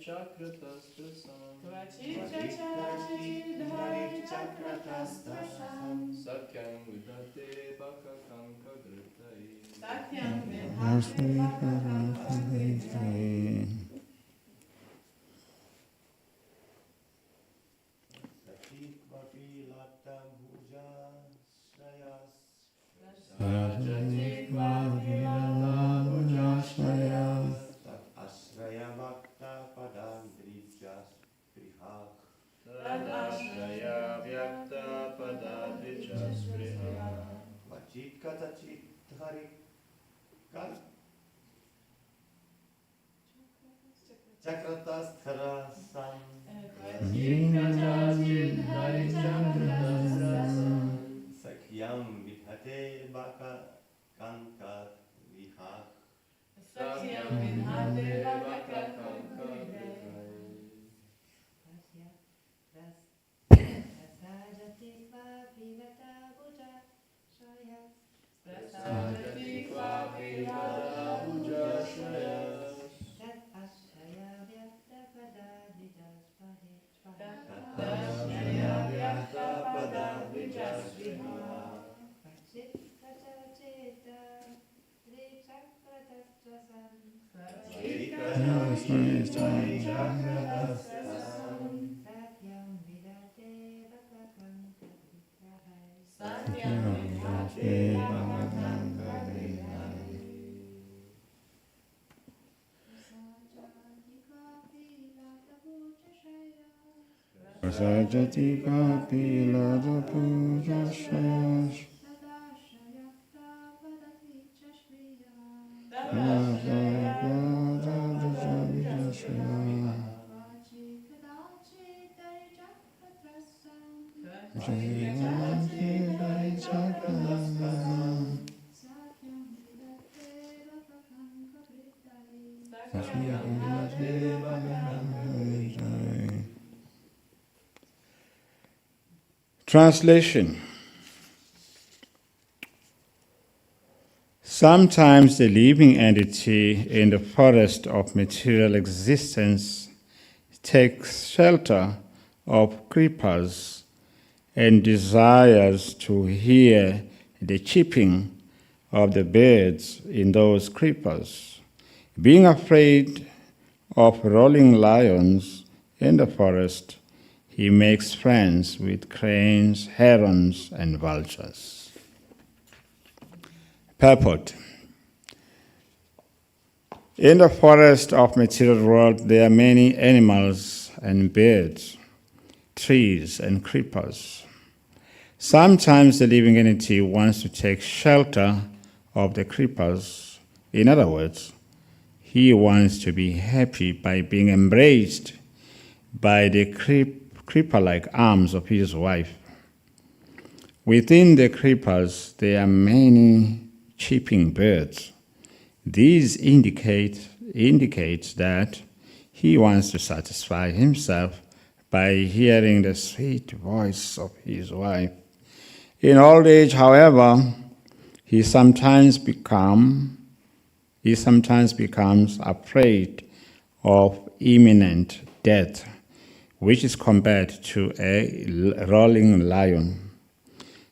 chakratastasam Sakyam vidhate bhakakanka dhritai Ashraya Bhakta Padandrijas Prihak Tadashraya vyakta padadvijas vriha Vachit Katachit Hari Chakratastharasam Sakyam Vidhate Bhaka Kankat Vihak Sakyam vidhate bhakakanka dhritai Prasajati kvapi vada bhujashayas Tashraya vyakta padadvijas vriha Prasajati kapila puja shayas Translation. Sometimes the living entity in the forest of material existence takes shelter of creepers and desires to hear the chirping of the birds in those creepers. Being afraid of rolling lions in the forest, he makes friends with cranes, herons, and vultures. Purport. In the forest of material world, there are many animals and birds, trees and creepers. Sometimes the living entity wants to take shelter of the creepers. In other words, he wants to be happy by being embraced by the creeper-like arms of his wife. Within the creepers, there are many chirping birds. These indicate that he wants to satisfy himself by hearing the sweet voice of his wife. In old age, however, he sometimes becomes afraid of imminent death, which is compared to a rolling lion.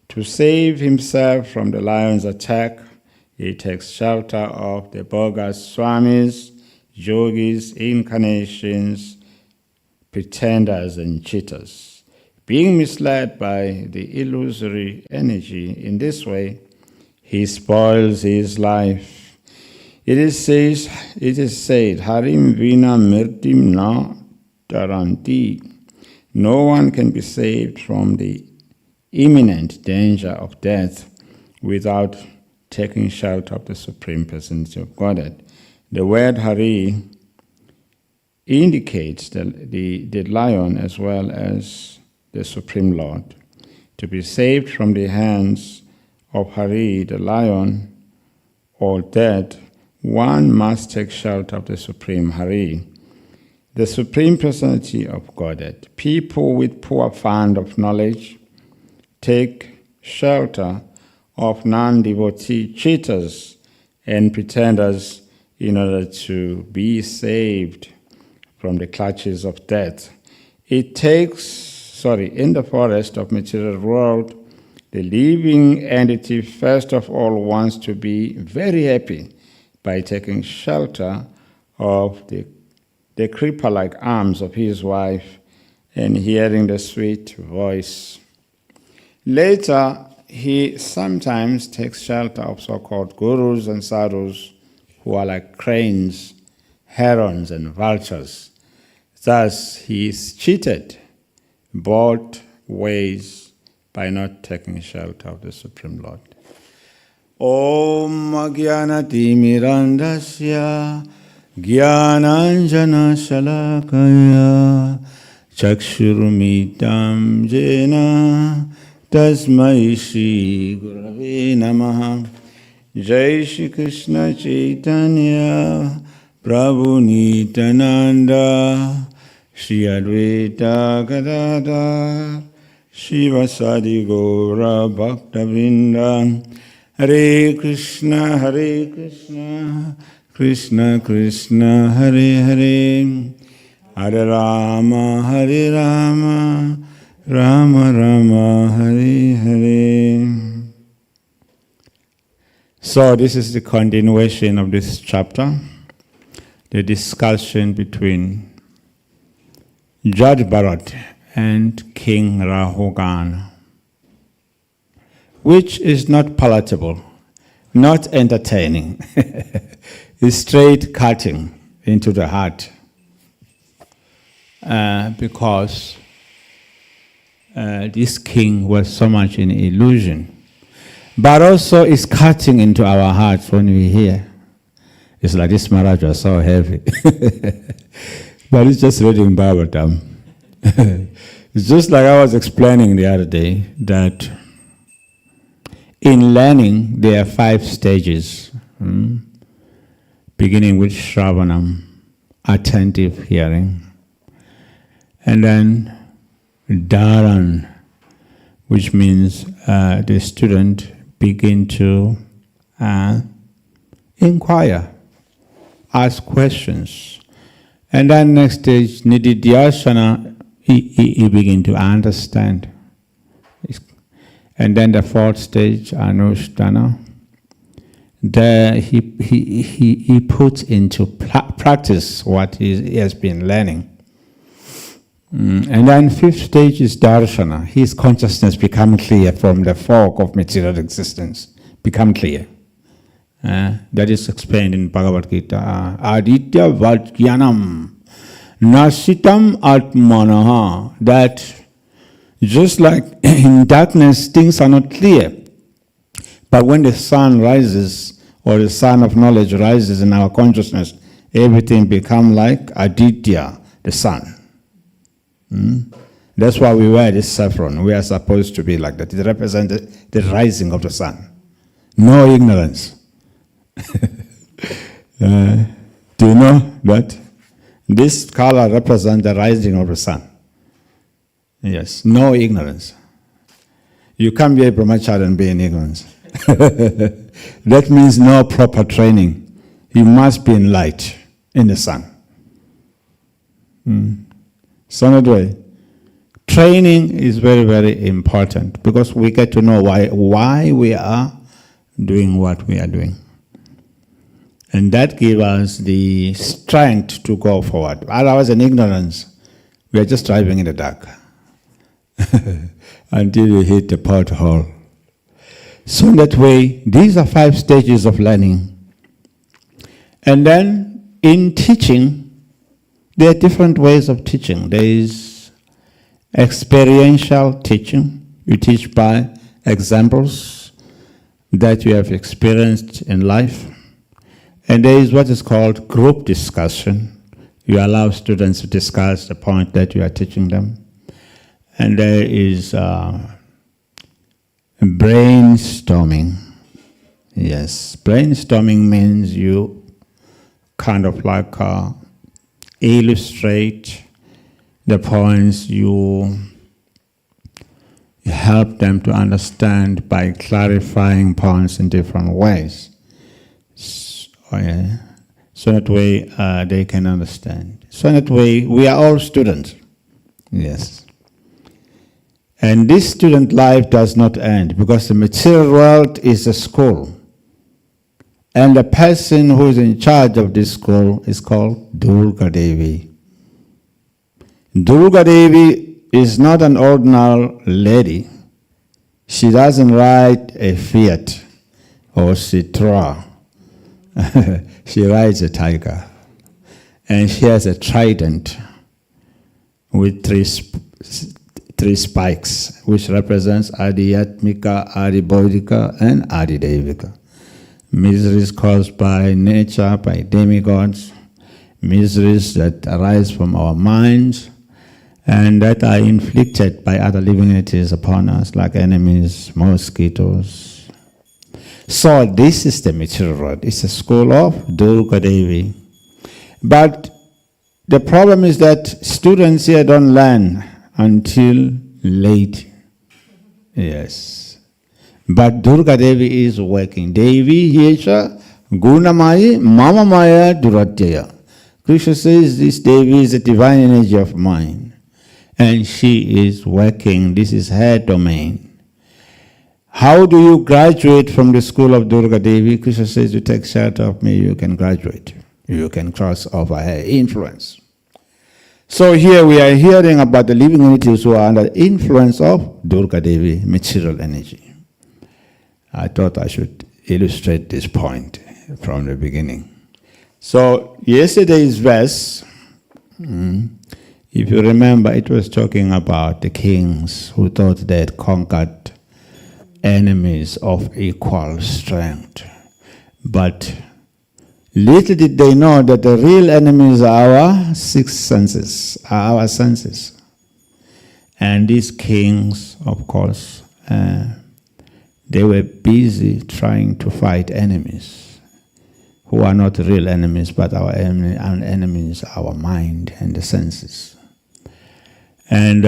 To save himself from the lion's attack, he takes shelter of the bogus swamis, yogis, incarnations, pretenders, and cheaters. Being misled by the illusory energy in this way, he spoils his life. It is said, Harim vina mirtim na taranti. No one can be saved from the imminent danger of death without taking shelter of the Supreme Personality of Godhead. The word Hari indicates the lion as well as the Supreme Lord. To be saved from the hands of Hari, the lion, or death, one must take shelter of the Supreme Hari, the Supreme Personality of Godhead. People with poor fund of knowledge take shelter of non-devotee cheaters and pretenders in order to be saved from the clutches of death. In the forest of material world, the living entity first of all wants to be very happy by taking shelter of the creeper-like arms of his wife and hearing the sweet voice. Later, he sometimes takes shelter of so-called gurus and sadhus who are like cranes, herons, and vultures. Thus, he is cheated both ways by not taking shelter of the Supreme Lord. Om Agyanati Mirandasya Gyananjana Shalakaya Chakshurumitam Jena Tasmai Shri Gurave Namaha. Jai Shri Krishna Chaitanya Prabhu Nityananda Shri Advaita Gadadhar Shivasadi Gaura Bhakta Vrinda. Hare Krishna, Krishna Krishna, Hare Hare, Hare Rama, Rama Rama, Hare Hare. So this is the continuation of this chapter, the discussion between Judge Bharat and King Rahugan, which is not palatable, not entertaining. It's straight cutting into the heart. Because this king was so much in illusion. But also it's cutting into our hearts when we hear. It's like this Maharaj was so heavy. But it's just reading Bhagavatam. It's just like I was explaining the other day that in learning, there are 5 stages, beginning with Shravanam, attentive hearing, and then Dharan, which means the student begin to inquire, ask questions, and then next stage, Nididhyasana, he begin to understand. And then the 4th stage, Anushtana, there he puts into practice what he has been learning. And then 5th stage is Darshana. His consciousness become clear from the fog of material existence. Become clear. That is explained in Bhagavad Gita. Aditya Vajjyanam Nasitam Atmanaha. That just like in darkness, things are not clear. But when the sun rises, or the sun of knowledge rises in our consciousness, everything becomes like Aditya, the sun. That's why we wear this saffron. We are supposed to be like that. It represents the rising of the sun. No ignorance. Do you know that? This color represents the rising of the sun. Yes, no ignorance. You can't be a brahmachari and be in ignorance. That means no proper training. You must be in light, in the sun. So anyway, training is very, very important because we get to know why we are doing what we are doing. And that gives us the strength to go forward. Otherwise, in ignorance, we are just driving in the dark until we hit the pothole. So in that way, these are 5 stages of learning. And then in teaching, there are different ways of teaching. There is experiential teaching. You teach by examples that you have experienced in life. And there is what is called group discussion. You allow students to discuss the point that you are teaching them. And there is brainstorming. Yes, brainstorming means you kind of like illustrate the points, you help them to understand by clarifying points in different ways. So that way they can understand. So that way we are all students. Yes. And this student life does not end because the material world is a school. And the person who is in charge of this school is called Durgadevi. Durgadevi is not an ordinary lady. She doesn't ride a Fiat or Citra. She rides a tiger. And she has a trident with three spikes, which represents Adhyatmika, Adibodhika, and Adidevika. Miseries caused by nature, by demigods, miseries that arise from our minds, and that are inflicted by other living entities upon us, like enemies, mosquitoes. So this is the material world. It's a school of Durgadevi. But the problem is that students here don't learn until late. Yes. But Durgadevi is working. Devi Yesha Gunamaya Mamamaya Duratya. Krishna says this Devi is a divine energy of mine. And she is working. This is her domain. How do you graduate from the school of Durgadevi? Krishna says, you take shelter of me, you can graduate. You can cross over her influence. So here we are hearing about the living entities who are under influence of Durgadevi, material energy. I thought I should illustrate this point from the beginning. So yesterday's verse, if you remember, it was talking about the kings who thought they had conquered enemies of equal strength. But little did they know that the real enemies are our six senses, are our senses. And these kings, of course, they were busy trying to fight enemies who are not real enemies, but our enemies are our mind and the senses. And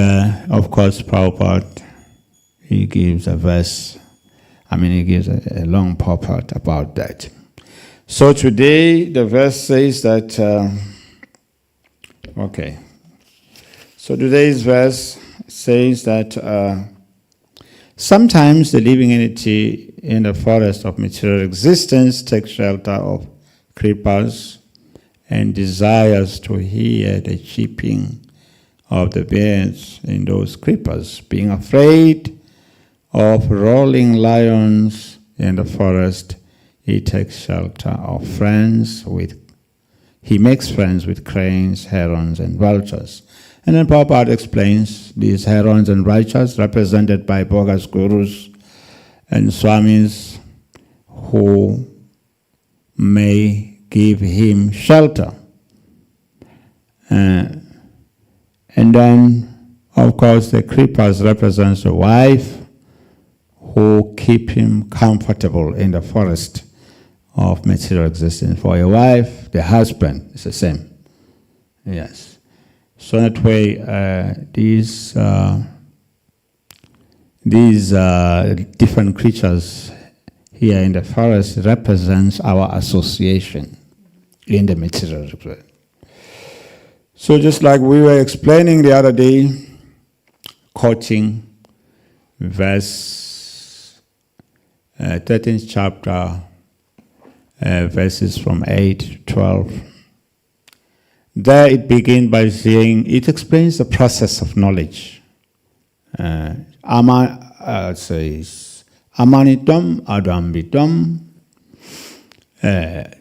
of course, Prabhupada, he gives a verse, he gives a long purport about that. So today, the verse says that, So today's verse says that sometimes the living entity in the forest of material existence takes shelter of creepers and desires to hear the chirping of the birds in those creepers, being afraid of rolling lions in the forest. He takes shelter of he makes friends with cranes, herons, and vultures. And then Prabhupada explains these herons and vultures represented by bogus gurus and swamis who may give him shelter. And then, of course, the creepers represents the wife who keep him comfortable in the forest of material existence. For a wife, the husband is the same. Yes. So that way, these different creatures here in the forest represents our association in the material world. So just like we were explaining the other day, quoting verse 13th chapter, verses from 8 to 12. There it begins by saying, it explains the process of knowledge. Says, Amanitam Adambitam,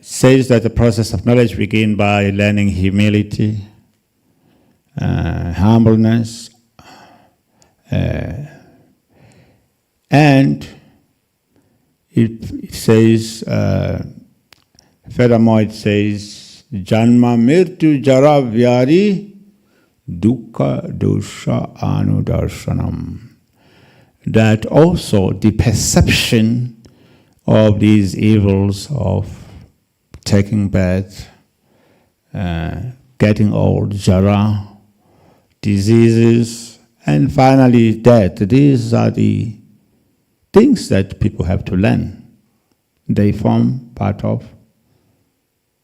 says that the process of knowledge begins by learning humility, humbleness, and it says, furthermore it says, Janma mirtu jara vyari dukkha dosha anudarshanam. That also the perception of these evils of taking birth, getting old, jara, diseases, and finally death. These are the things that people have to learn. They form part of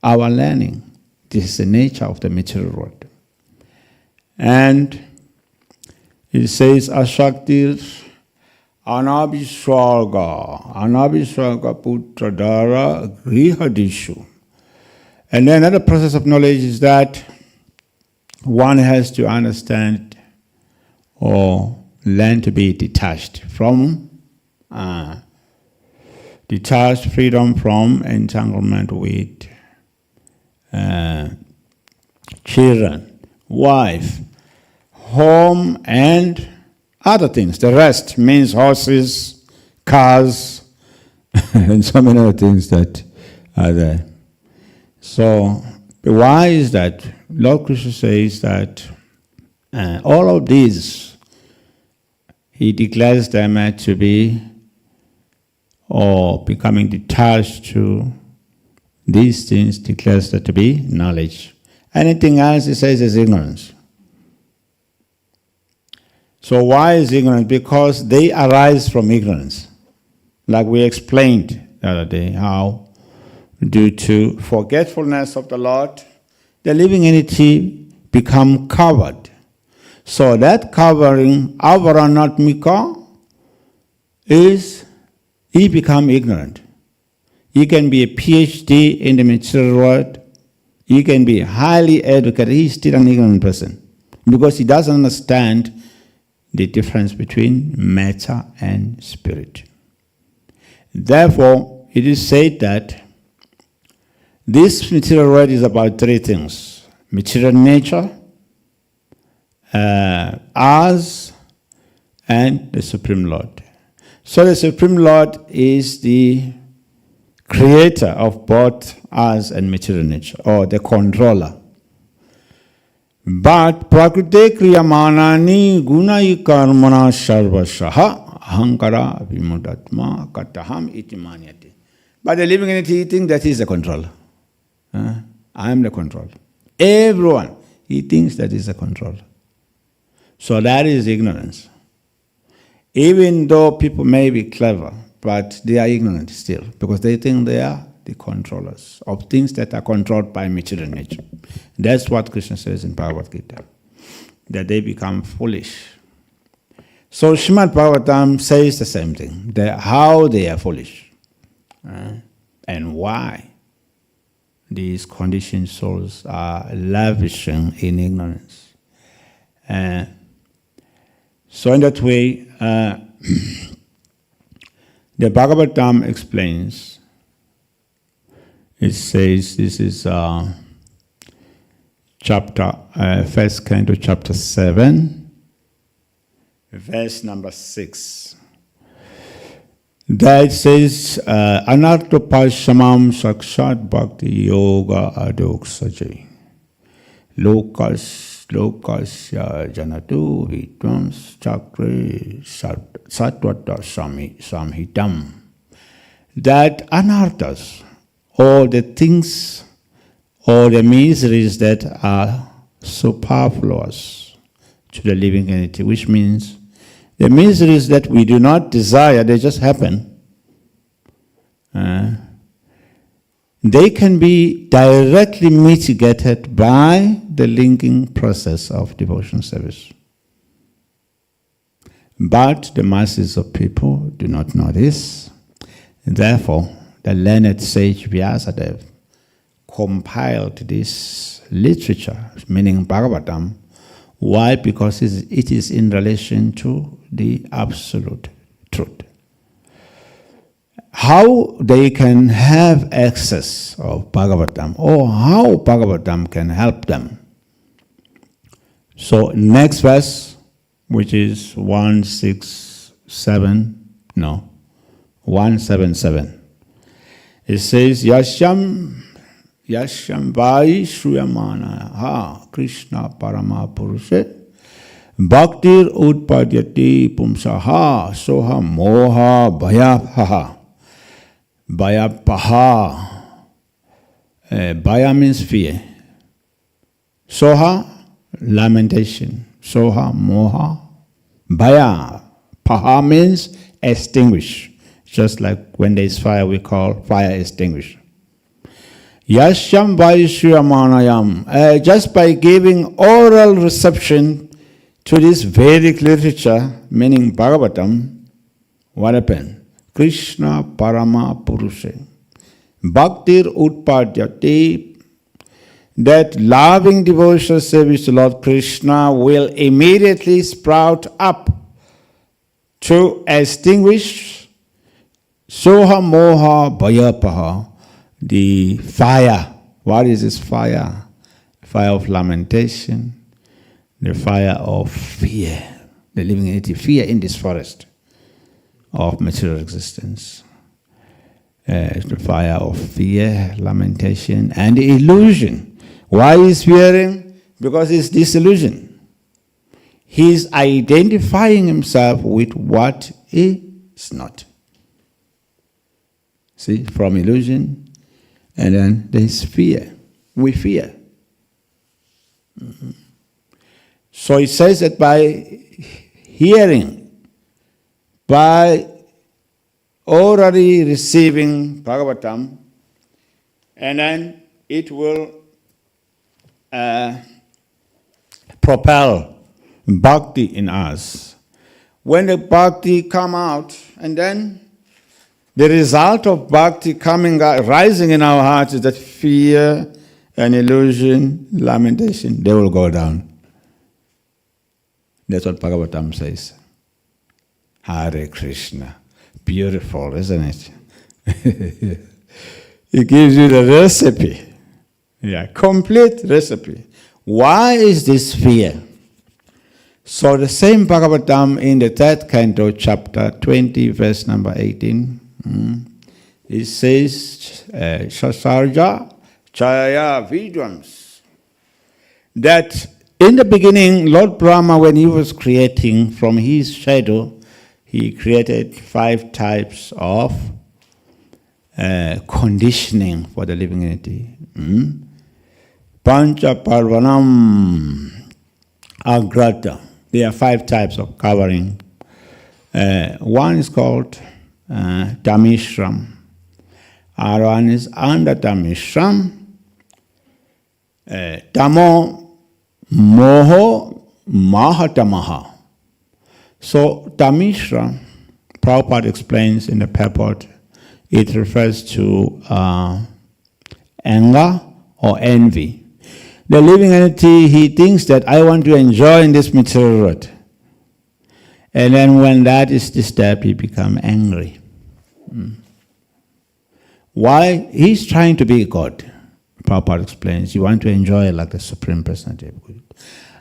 our learning. This is the nature of the material world. And it says, Ashaktir Anabhiswarga Putradara Grihadishu. And then another process of knowledge is that one has to understand or learn to be detached freedom from entanglement with children, wife, home, and other things. The rest means horses, cars, and so many other things that are there. So, why is that? Lord Krishna says that all of these, he declares them to be, or becoming detached to these things, declares that to be knowledge. Anything else, he says, is ignorance. So why is ignorance? Because they arise from ignorance. Like we explained the other day, how due to forgetfulness of the Lord, the living entity become covered. So that covering, avaranatmika, is he become ignorant. He can be a PhD in the material world. He can be highly educated. He's still an ignorant person because he doesn't understand the difference between matter and spirit. Therefore, it is said that this material world is about three things: material nature, us, and the Supreme Lord. So the Supreme Lord is the creator of both us and material nature, or the controller. But prakriti kriyamanani gunai karmana sarvashaha ahankara vimudatma kataham iti manyati. But the living entity thinks that he is the controller. I am the controller. Everyone, he thinks that he is the controller. So that is ignorance. Even though people may be clever, but they are ignorant still, because they think they are the controllers of things that are controlled by material nature. That's what Krishna says in Bhagavad Gita, that they become foolish. So Srimad Bhagavatam says the same thing, how they are foolish, and why these conditioned souls are lavishing in ignorance. So in that way, the Bhagavatam explains. It says, this is first canto, chapter 7, verse number 6. That says, Anartopashamam sakshat bhakti yoga adoksaji lokasya janatu vitvam chakre satvata samhitam. That anarthas, all the things, all the miseries that are superfluous to the living entity, which means the miseries that we do not desire, they just happen. They can be directly mitigated by the linking process of devotion service. But the masses of people do not know this. Therefore, the learned sage Vyasadeva compiled this literature, meaning Bhagavatam. Why? Because it is in relation to the absolute truth. How they can have access of Bhagavatam, or how Bhagavatam can help them. So next verse, which is 177. It says, Yashyam vai shruyamana ha Krishna parama purushe bhaktir utpadyati pumsaha soha moha bhayapaha. Bhaya means fear. Soha, lamentation. Soha, moha. Bhaya, paha means extinguish. Just like when there is fire, we call fire extinguisher. Yashyam Vaishyamanayam. Just by giving oral reception to this Vedic literature, meaning Bhagavatam, what happened? Krishna Parama Purusha. Bhaktir Utpadyate. That loving devotional service to Lord Krishna will immediately sprout up to extinguish Soha Moha Bhayapaha, the fire. What is this fire? Fire of lamentation, the fire of fear, the living entity, fear in this forest of material existence. The fire of fear, lamentation, and illusion. Why is fearing? Because it's disillusion. He's identifying himself with what is not. See, from illusion, and then there's fear. We fear. Mm-hmm. So it says that by hearing, by orally receiving Bhagavatam, and then it will propel Bhakti in us. When the Bhakti come out, and then the result of Bhakti coming out, rising in our hearts is that fear and illusion, lamentation, they will go down. That's what Bhagavatam says. Hare Krishna. Beautiful, isn't it? It gives you the recipe. Yeah, complete recipe. Why is this fear? So the same Bhagavatam in the 3rd canto, chapter 20, verse number 18, it says, Sasarja Chaya Vidwams, that in the beginning, Lord Brahma, when he was creating from his shadow, he created 5 types of conditioning for the living entity. Pancha Parvanam Agrata. There are 5 types of covering. One is called Tamishram. Other one is under Tamishram. Tamo Moho Mahatamaha. So Tamishra, Prabhupada explains in the purport, it refers to anger or envy. The living entity, he thinks that I want to enjoy in this material world. And then when that is disturbed, he becomes angry. Why? He's trying to be God. Prabhupada explains, you want to enjoy like the Supreme Personality of Godhead.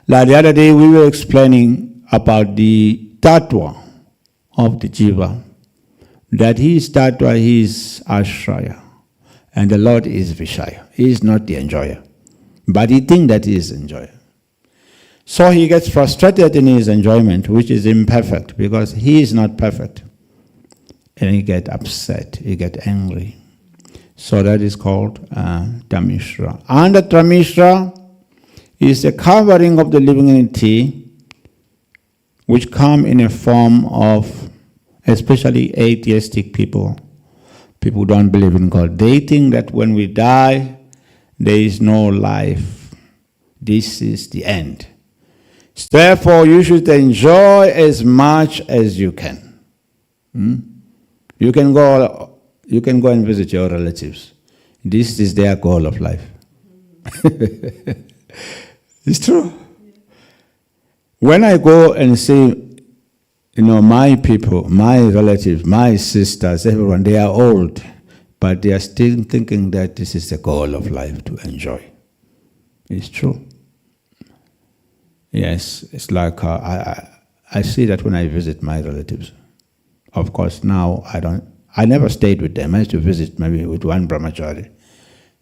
Like the other day, we were explaining about the tattva of the jiva. That he is tattva, he is ashraya. And the Lord is Vishaya. He is not the enjoyer. But he thinks that he is enjoyer. So he gets frustrated in his enjoyment, which is imperfect, because he is not perfect. And he gets upset, he gets angry. So that is called Tamishra. And the Tamishra is the covering of the living entity, which come in a form of, especially atheistic people. People who don't believe in God. They think that when we die, there is no life. This is the end. Therefore, you should enjoy as much as you can. You can go and visit your relatives. This is their goal of life. It's true. When I go and see, my people, my relatives, my sisters, everyone, they are old, but they are still thinking that this is the goal of life, to enjoy. It's true. Yes, it's like I see that when I visit my relatives. Of course, now I never stayed with them. I used to visit maybe with one brahmachari,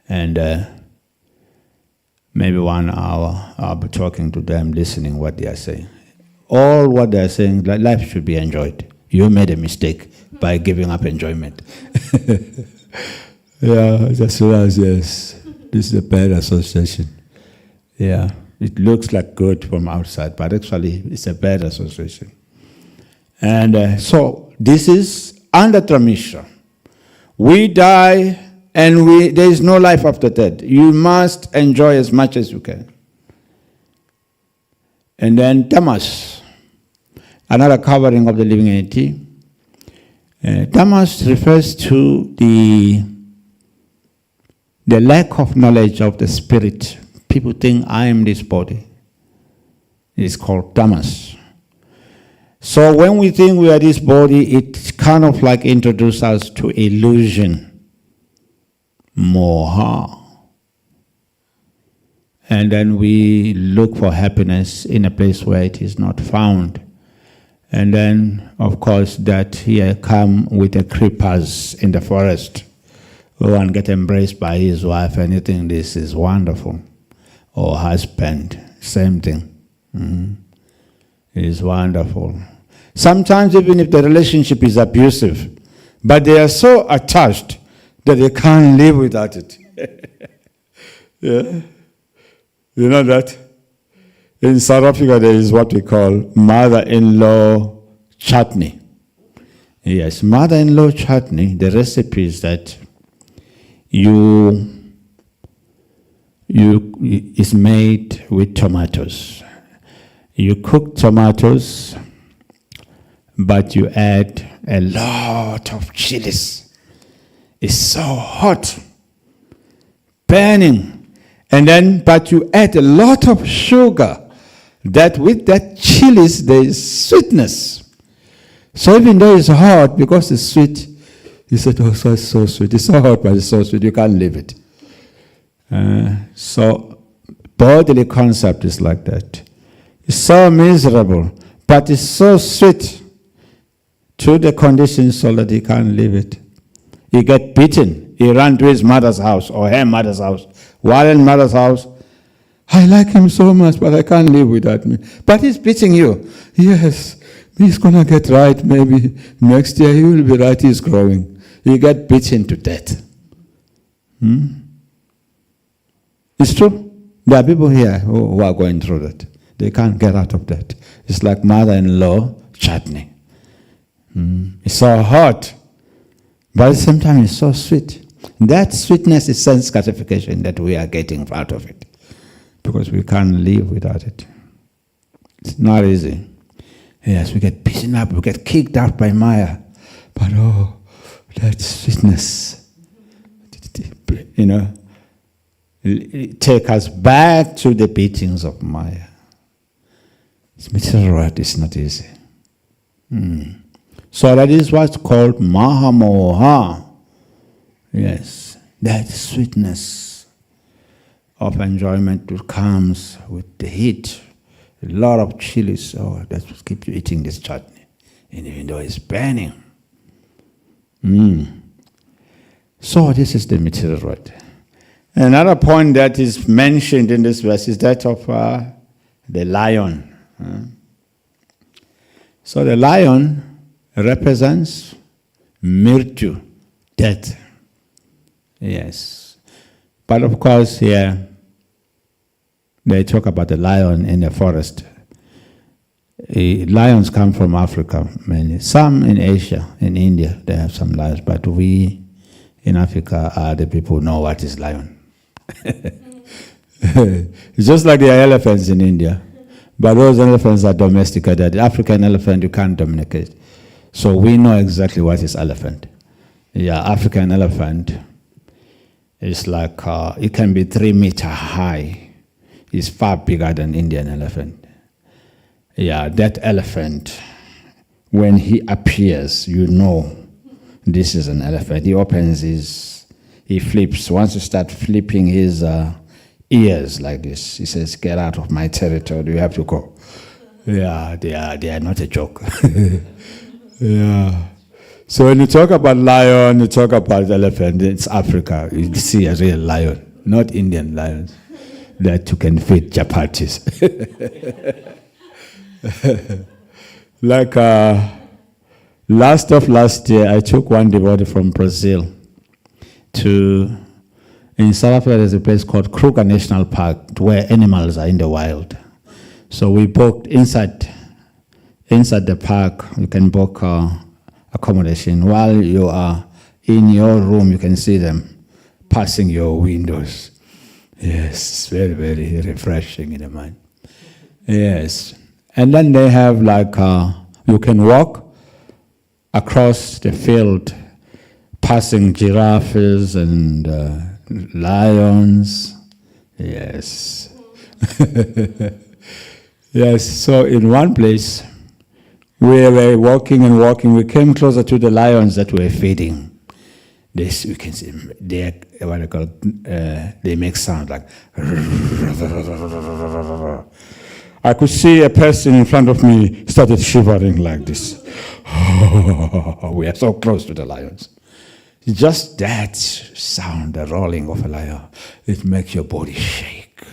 and maybe 1 hour I'll be talking to them, listening what they are saying. All what they are saying, life should be enjoyed. You made a mistake by giving up enjoyment. Yeah, just realize, yes, this is a bad association. Yeah, it looks like good from outside, but actually it's a bad association. And so this is under Tramishra. We die And there is no life after death. You must enjoy as much as you can. And then tamas, another covering of the living entity. Tamas refers to the lack of knowledge of the spirit. People think I am this body. It's called tamas. So when we think we are this body, it kind of like introduces us to illusion, moha. And then we look for happiness in a place where it is not found. And then, of course, that here come with the creepers in the forest. One get embraced by his wife and you think this is wonderful. Or husband, same thing. It is wonderful. Sometimes even if the relationship is abusive, but they are so attached that they can't live without it. Yeah. You know that? In South Africa there is what we call mother-in-law chutney. Yes, mother-in-law chutney, the recipe is that is made with tomatoes. You cook tomatoes, but you add a lot of chilies. It's so hot, burning. And then, but you add a lot of sugar, that with that chilies there is sweetness. So even though it's hot, because it's sweet, he said, oh, so it's so sweet. It's so hot, but it's so sweet, you can't leave it. So bodily concept is like that. It's so miserable, but it's so sweet to the condition so that he can't leave it. He get beaten. He ran to his mother's house or her mother's house. While in mother's house, I like him so much, but I can't live without me. But he's beating you. Yes, he's going to get right. Maybe next year he will be right. He's growing. He get beaten to death. It's true. There are people here who are going through that. They can't get out of that. It's like mother-in-law chutney. It's so hot, but at the same time it's so sweet. That sweetness is sense gratification that we are getting out of it, because we can't live without it. It's not easy. Yes, we get beaten up, we get kicked out by Maya, but oh, that sweetness, take us back to the beatings of Maya. It's material right, it's not easy. So that is what's called Mahamoha. Yes, that sweetness of enjoyment that comes with the heat. A lot of chilies, oh, that's what keeps you eating this chutney. And even though it's burning. So this is the material right. Another point that is mentioned in this verse is that of the lion. So the lion represents mritu, death. Yes. But of course here they talk about the lion in the forest. Lions come from Africa mainly. Some in Asia, in India, they have some lions, but we in Africa are the people who know what is lion. It's just like there are elephants in India, but those elephants are domesticated. The African elephant you can't domesticate. So we know exactly what is elephant. Yeah, African elephant is like, it can be 3 meters high. It's far bigger than Indian elephant. Yeah, that elephant, when he appears, you know this is an elephant. He opens he flips. Once you start flipping his ears like this, he says, get out of my territory, you have to go. Yeah, they are not a joke. Yeah. So when you talk about lion, you talk about elephant, it's Africa. You see a real lion, not Indian lions that you can feed chapatis. Like last year, I took one devotee from Brazil in South Africa, there's a place called Kruger National Park where animals are in the wild. So we booked inside the park. You can book accommodation. While you are in your room, you can see them. passing your windows. Yes, very, very refreshing in the mind. Yes. And then they have like, you can walk across the field, passing giraffes and lions. Yes. Yes, so in one place, we were walking and walking. We came closer to the lions that were feeding. This, we can see, they, what they call, they make sound like. I could see a person in front of me started shivering like this. We are so close to the lions. Just that sound, the rolling of a lion, it makes your body shake.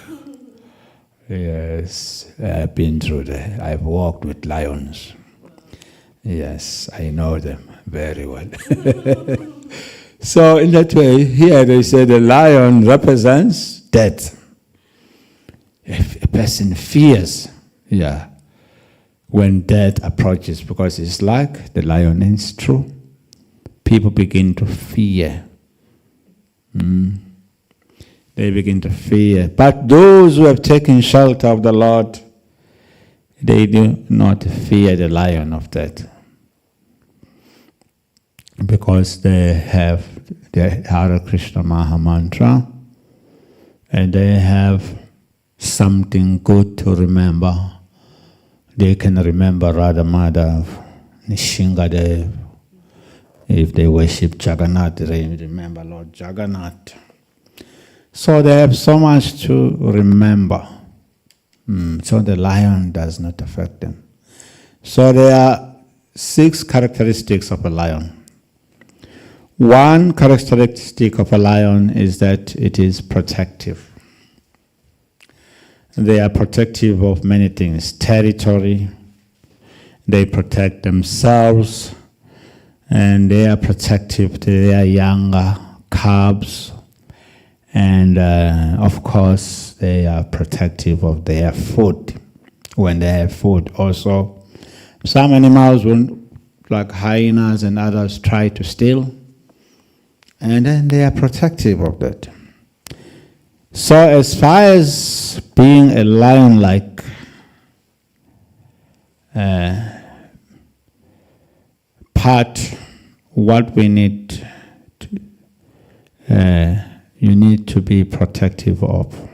Yes, I've been through that. I've walked with lions. Yes, I know them very well. So in that way, here they say the lion represents death. If a person fears, when death approaches, because it's like the lion is true, people begin to fear. They begin to fear. But those who have taken shelter of the Lord, they do not fear the lion of death. Because they have the Hare Krishna Maha Mantra, and they have something good to remember. They can remember Radha Madhav, Nrsimha. If they worship Jagannath, they remember Lord Jagannath. So they have so much to remember. So the lion does not affect them. So there are 6 characteristics of a lion. One characteristic of a lion is that it is protective. They are protective of many things. Territory, they protect themselves, and they are protective to their younger cubs. And of course, they are protective of their food. When they have food also, some animals, like hyenas and others, try to steal. And then they are protective of that. So as far as being a lion-like part, what we need you need to be protective of.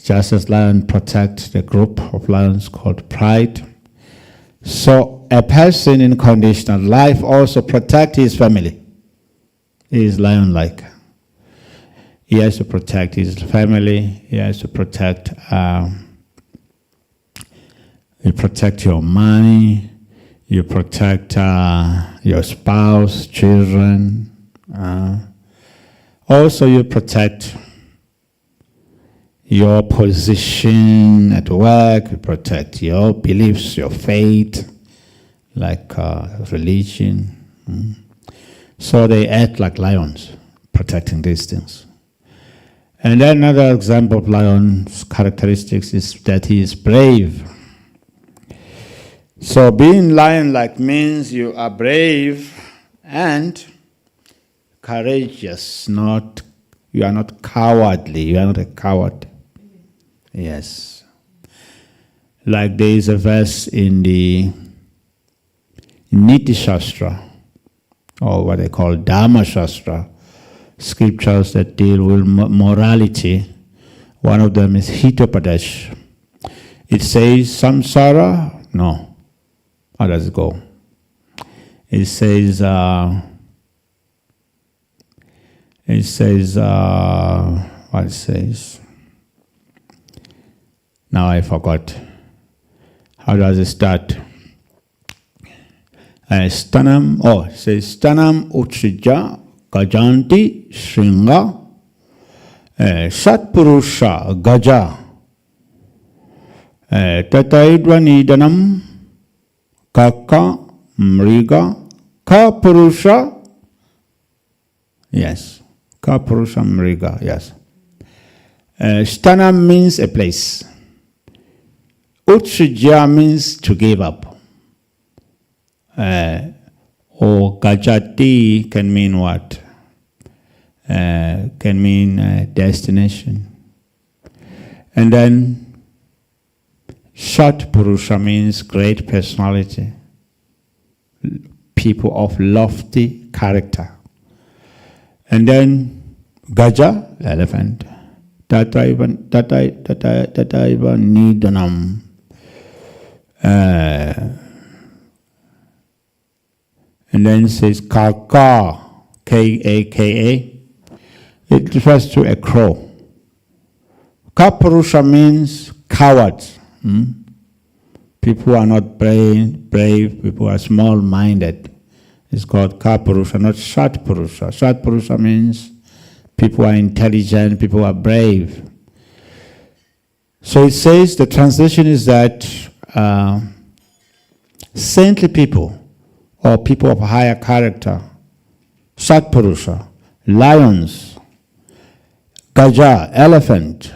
Just as lion protects the group of lions called pride, so a person in conditional life also protects his family. He is lion-like. He has to protect his family. He has to protect. You protect your money. You protect your spouse, children. Also, you protect your position at work. You protect your beliefs, your faith, like religion. So they act like lions, protecting these things. And then another example of lion's characteristics is that he is brave. So being lion-like means you are brave and courageous. You are not cowardly. You are not a coward. Yes. Like there is a verse in the Niti Shastra, or what they call Dharma Shastra, scriptures that deal with morality. One of them is Hitopadesh. It says samsara. No. How does it go? It says what it says. Now I forgot. How does it start? It says Stanam Utsija Gajanti Shringa Satpurusha Gaja Tataidva Nidanam Kaka Mriga Kapurusha. Yes. Kapurusha Mriga. Yes. Stanam means a place. Utsija means to give up. Or Gajati can mean what? can mean destination. And then Shat Purusha means great personality, people of lofty character. And then Gaja, elephant. Tataiva Nidanam. And then it says Kaka, K-A-K-A. It refers to a crow. Kapurusha means cowards. People who are not brave, people who are small-minded. It's called Kapurusha, not Shatpurusha. Shatpurusha means people are intelligent, people are brave. So it says, the translation is that saintly people, or people of higher character, Satpurusha, lions, Gaja, elephant,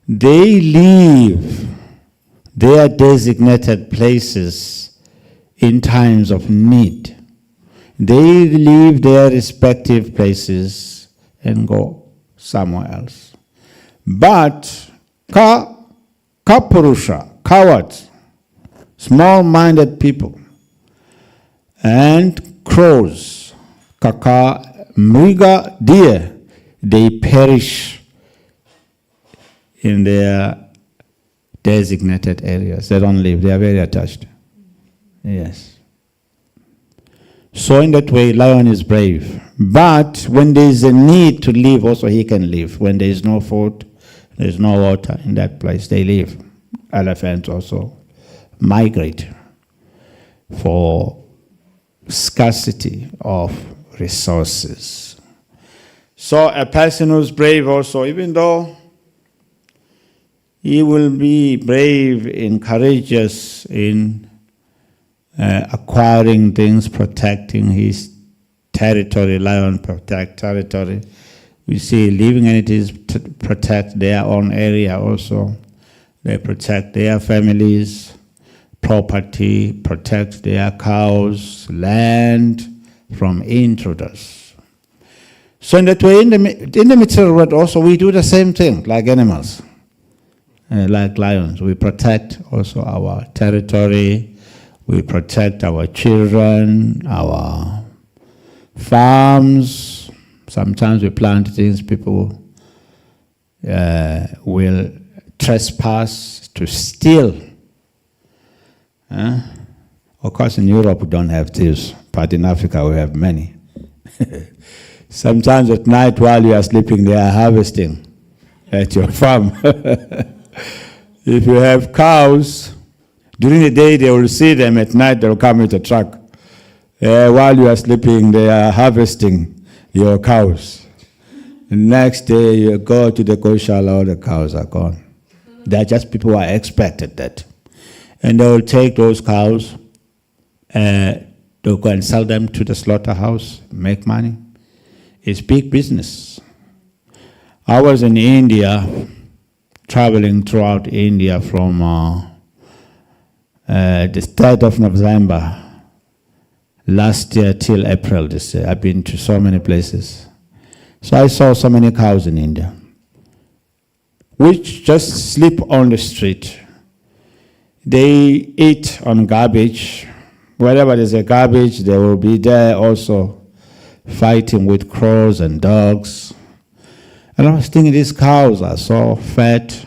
they leave their designated places in times of need. They leave their respective places and go somewhere else. But Kapurusha, cowards, small-minded people, and crows, Kaka, Mriga, deer, they perish in their designated areas. They don't live, they are very attached. Yes. So in that way, lion is brave. But when there is a need to live, also he can live. When there is no food, there is no water in that place, they live. Elephants also migrate for scarcity of resources. So a person who's brave also, even though he will be brave and courageous in acquiring things, protecting his territory, lion protect territory. We see living entities protect their own area also. They protect their families, property, protect their cows, land from intruders. So in that way, in the material world also, we do the same thing like animals, like lions. We protect also our territory. We protect our children, our farms. Sometimes we plant things people will trespass to steal. Of course, in Europe we don't have thieves, but in Africa we have many. Sometimes at night while you are sleeping, they are harvesting at your farm. If you have cows, during the day they will see them, at night they will come with a truck. While you are sleeping, they are harvesting your cows. The next day you go to the Goshala, all the cows are gone. They are just people who are expected that. And they will take those cows, they'll go and sell them to the slaughterhouse, make money. It's big business. I was in India, traveling throughout India from the 3rd of November last year till April this year. I've been to so many places. So I saw so many cows in India, which just sleep on the street. They eat on garbage. Wherever there's a garbage, they will be there also fighting with crows and dogs. And I was thinking these cows are so fat,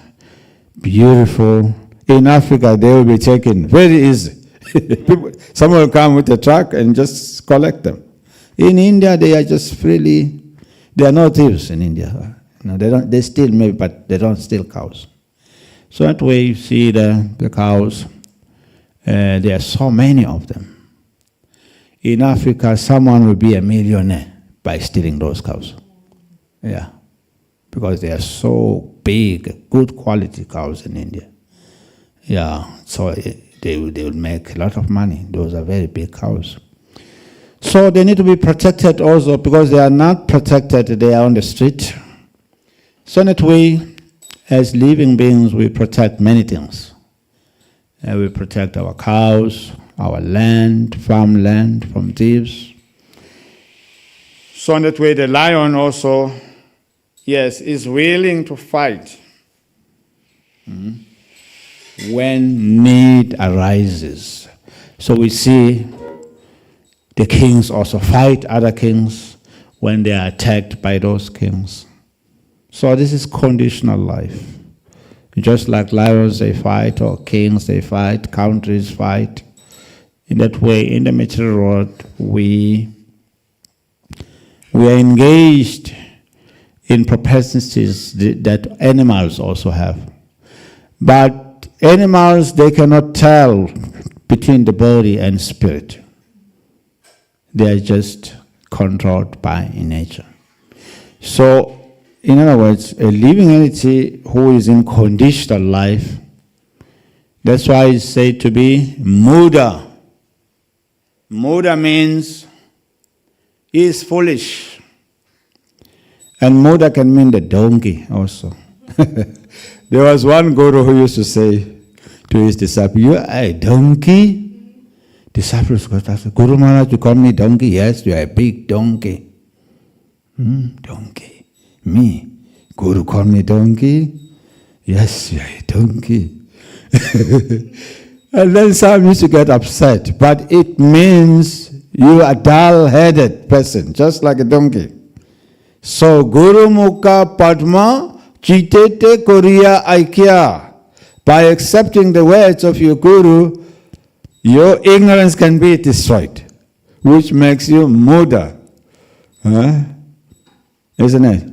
beautiful. In Africa, they will be taken very easy. Someone will come with a truck and just collect them. In India, they are just freely, they are no thieves in India. No, they steal maybe, but they don't steal cows. So that way you see the cows, there are so many of them. In Africa, someone will be a millionaire by stealing those cows. Yeah, because they are so big, good quality cows in India. Yeah, so they will make a lot of money. Those are very big cows. So they need to be protected also, because they are not protected, they are on the street. So in that way, as living beings, we protect many things. We protect our cows, our land, farmland from thieves. So in that way, the lion also, yes, is willing to fight when need arises. So we see the kings also fight other kings when they are attacked by those kings. So this is conditional life. Just like lions they fight, or kings they fight, countries fight. In that way, in the material world, we are engaged in propensities that animals also have. But animals, they cannot tell between the body and spirit. They are just controlled by nature. So, in other words, a living entity who is in conditional life, that's why it's said to be Muda. Muda means he is foolish. And Muda can mean the donkey also. There was one guru who used to say to his disciple, "You are a donkey?" Disciples got asked, "Guru Maharaj, you call me donkey?" "Yes, you are a big donkey." Donkey. Me? Guru call me donkey? "Yes, you are a donkey." And then some used to get upset, but it means you are a dull-headed person, just like a donkey. So, Guru Mukha Padma Chitete Korea Aikya. By accepting the words of your Guru, your ignorance can be destroyed, which makes you Muda. Isn't it?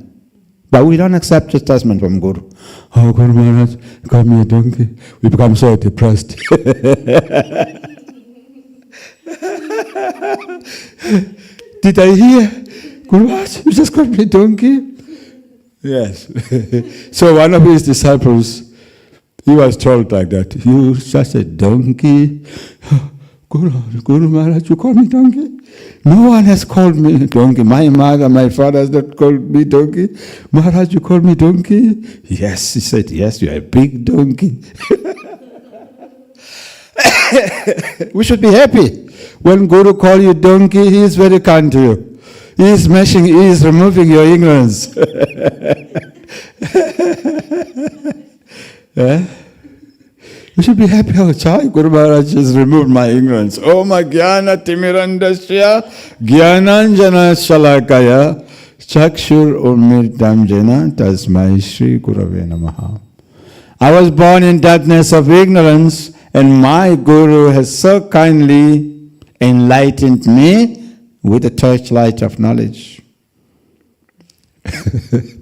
But we don't accept chastisement from Guru. "Oh, Guru Maharaj, call me a donkey." We become so depressed. Did I hear? "Guru Maharaj, you just called me a donkey?" Yes. So one of his disciples, he was told like that, "You such a donkey." Guru Maharaj, you call me donkey? "No one has called me donkey. My mother, my father has not called me donkey." "Maharaj, you call me donkey?" "Yes." He said, "Yes, you are a big donkey." We should be happy. When Guru calls you donkey, he is very kind to you. He is removing your ignorance. You should be happy. "Oh, Chai, Guru Maharaj has removed my ignorance." "Oh, my jnana timirandasya jnananjana shalakaya chakshur ummitam jena tasmai Shri Gurave Namaha. I was born in darkness of ignorance, and my Guru has so kindly enlightened me with the torchlight of knowledge.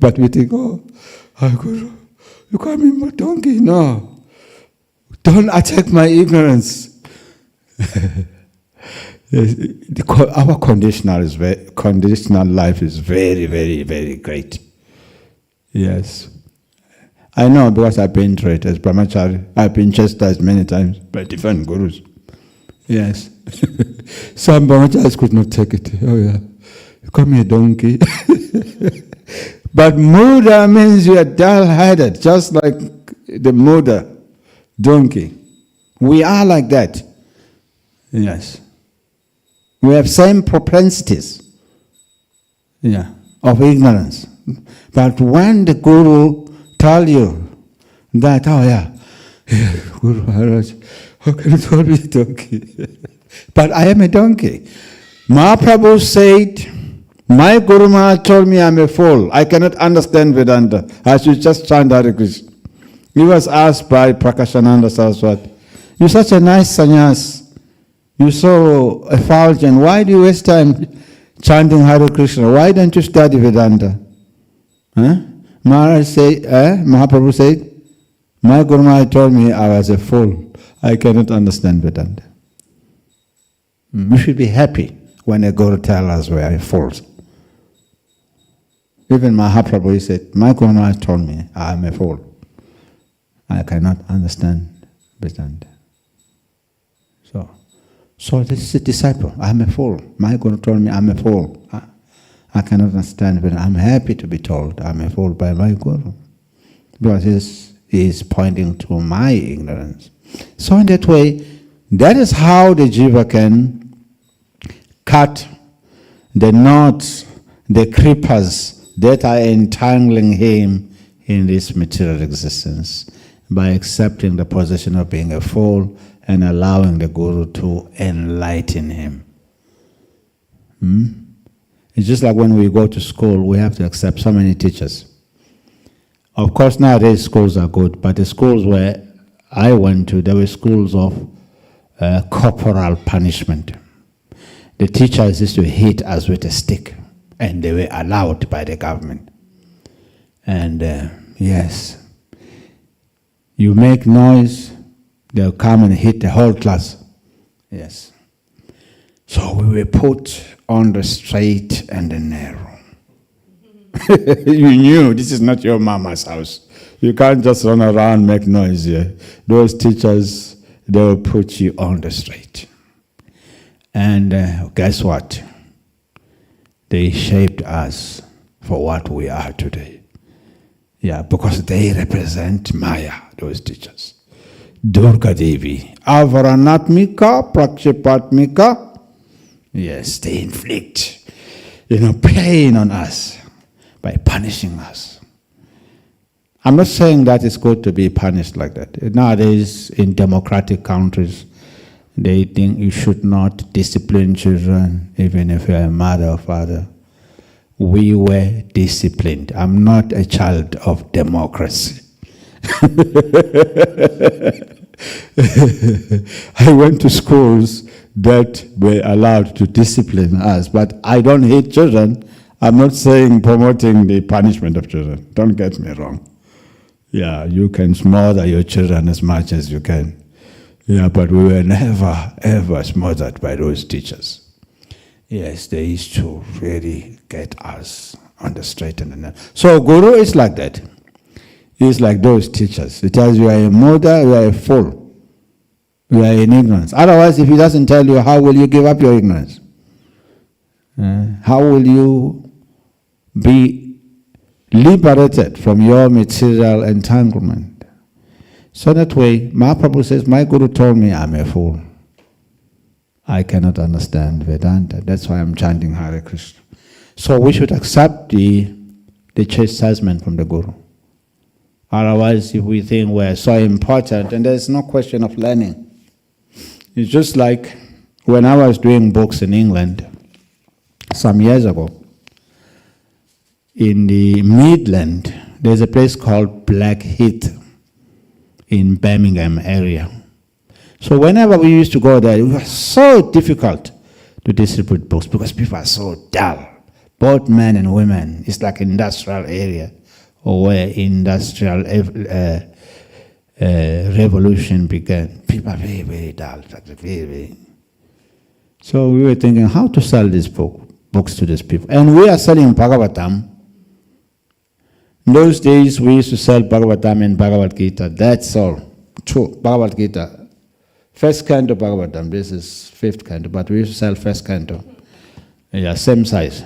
But we think, "Oh, Guru, you call me a donkey?" No. Don't attack my ignorance. Our conditional life is very, very, very great. Yes. I know because I've been through it as brahmachari. I've been chastised many times by different gurus. Yes. Some brahmacharis could not take it. "Oh yeah, you call me a donkey." But Muda means you are dull-headed, just like the Muda. Donkey. We are like that. Yes. We have same propensities. Of ignorance. But when the Guru tell you that, "Oh yeah, Guru Maharaj, how can you call me a donkey?" But I am a donkey. Mahaprabhu said, "My Guru Maharaj told me I am a fool. I cannot understand Vedanta. I should just chant Hare Krishna." He was asked by Prakashananda Saraswati, "You're such a nice sannyas. You're so effulgent. Why do you waste time chanting Hare Krishna? Why don't you study Vedanta?" Mahaprabhu said, "My Guru Maharaj told me I was a fool. I cannot understand Vedanta." We should be happy when a Guru tells us we are fools. Even Mahaprabhu, he said, "My Guru Maharaj told me I am a fool. I cannot understand Vedanta." So this is a disciple. I'm a fool. My Guru told me I'm a fool. I cannot understand Vedanta. I'm happy to be told I'm a fool by my Guru, because he is pointing to my ignorance. So in that way, that is how the jiva can cut the knots the creepers that are entangling him in this material existence by accepting the position of being a fool and allowing the Guru to enlighten him. It's just like when we go to school, we have to accept so many teachers. Of course, nowadays schools are good, but the schools where I went to, there were schools of corporal punishment. The teachers used to hit us with a stick, and they were allowed by the government. And yes, you make noise, they'll come and hit the whole class. Yes. So we were put on the straight and the narrow. You knew this is not your mama's house. You can't just run around, make noise here. Those teachers, they will put you on the straight. And guess what? They shaped us for what we are today. Yeah, because they represent Maya, those teachers. Durgadevi, avaranatmika, prakshipatmika. Yes, they inflict, pain on us by punishing us. I'm not saying that it's good to be punished like that. Nowadays, in democratic countries, they think you should not discipline children, even if you're a mother or father. We were disciplined. I'm not a child of democracy. I went to schools that were allowed to discipline us, but I don't hate children. I'm not saying promoting the punishment of children. Don't get me wrong. Yeah, you can smother your children as much as you can. Yeah, but we were never, ever smothered by those teachers. Yes, they used to really get us on the straight and the narrow. So Guru is like that. He's like those teachers. He tells you are a mother, you are a fool. You are in ignorance. Otherwise, if he doesn't tell you, how will you give up your ignorance? How will you be liberated from your material entanglement? So that way, Mahaprabhu says, my Guru told me I'm a fool. I cannot understand Vedanta. That's why I'm chanting Hare Krishna. So we should accept the chastisement from the Guru. Otherwise, if we think we're so important, and there's no question of learning. It's just like when I was doing books in England some years ago. In the Midland, there's a place called Blackheath in Birmingham area. So whenever we used to go there, it was so difficult to distribute books because people are so dull, both men and women. It's like an industrial area, or where industrial revolution began. People are very, very dull. Very, very. So we were thinking how to sell these books to these people. And we are selling Bhagavatam. In those days, we used to sell Bhagavatam and Bhagavad Gita. That's all. True. Bhagavad Gita. First canto Bhagavatam. This is fifth canto, but we used to sell first canto. Yeah, same size.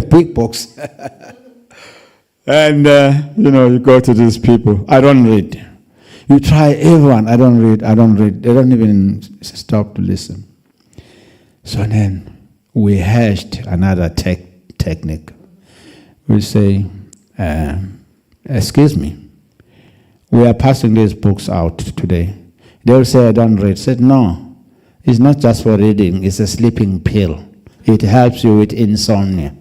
Big books. And, you go to these people. I don't read. You try everyone. I don't read. They don't even stop to listen. So then we hatched another technique. We say, excuse me, we are passing these books out today. They will say, I don't read. I said, no, it's not just for reading, it's a sleeping pill. It helps you with insomnia.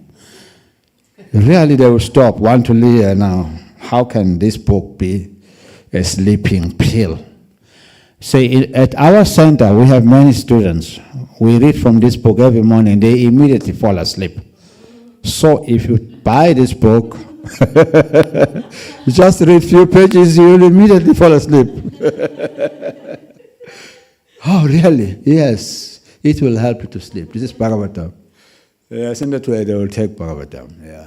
Really, they will stop, want to hear now. How can this book be a sleeping pill? Say, at our center, we have many students. We read from this book every morning. They immediately fall asleep. So if you buy this book, you just read a few pages, you will immediately fall asleep. Oh, really? Yes. It will help you to sleep. This is Bhagavatam. Yes, in that way they will take Bhagavatam. Yeah.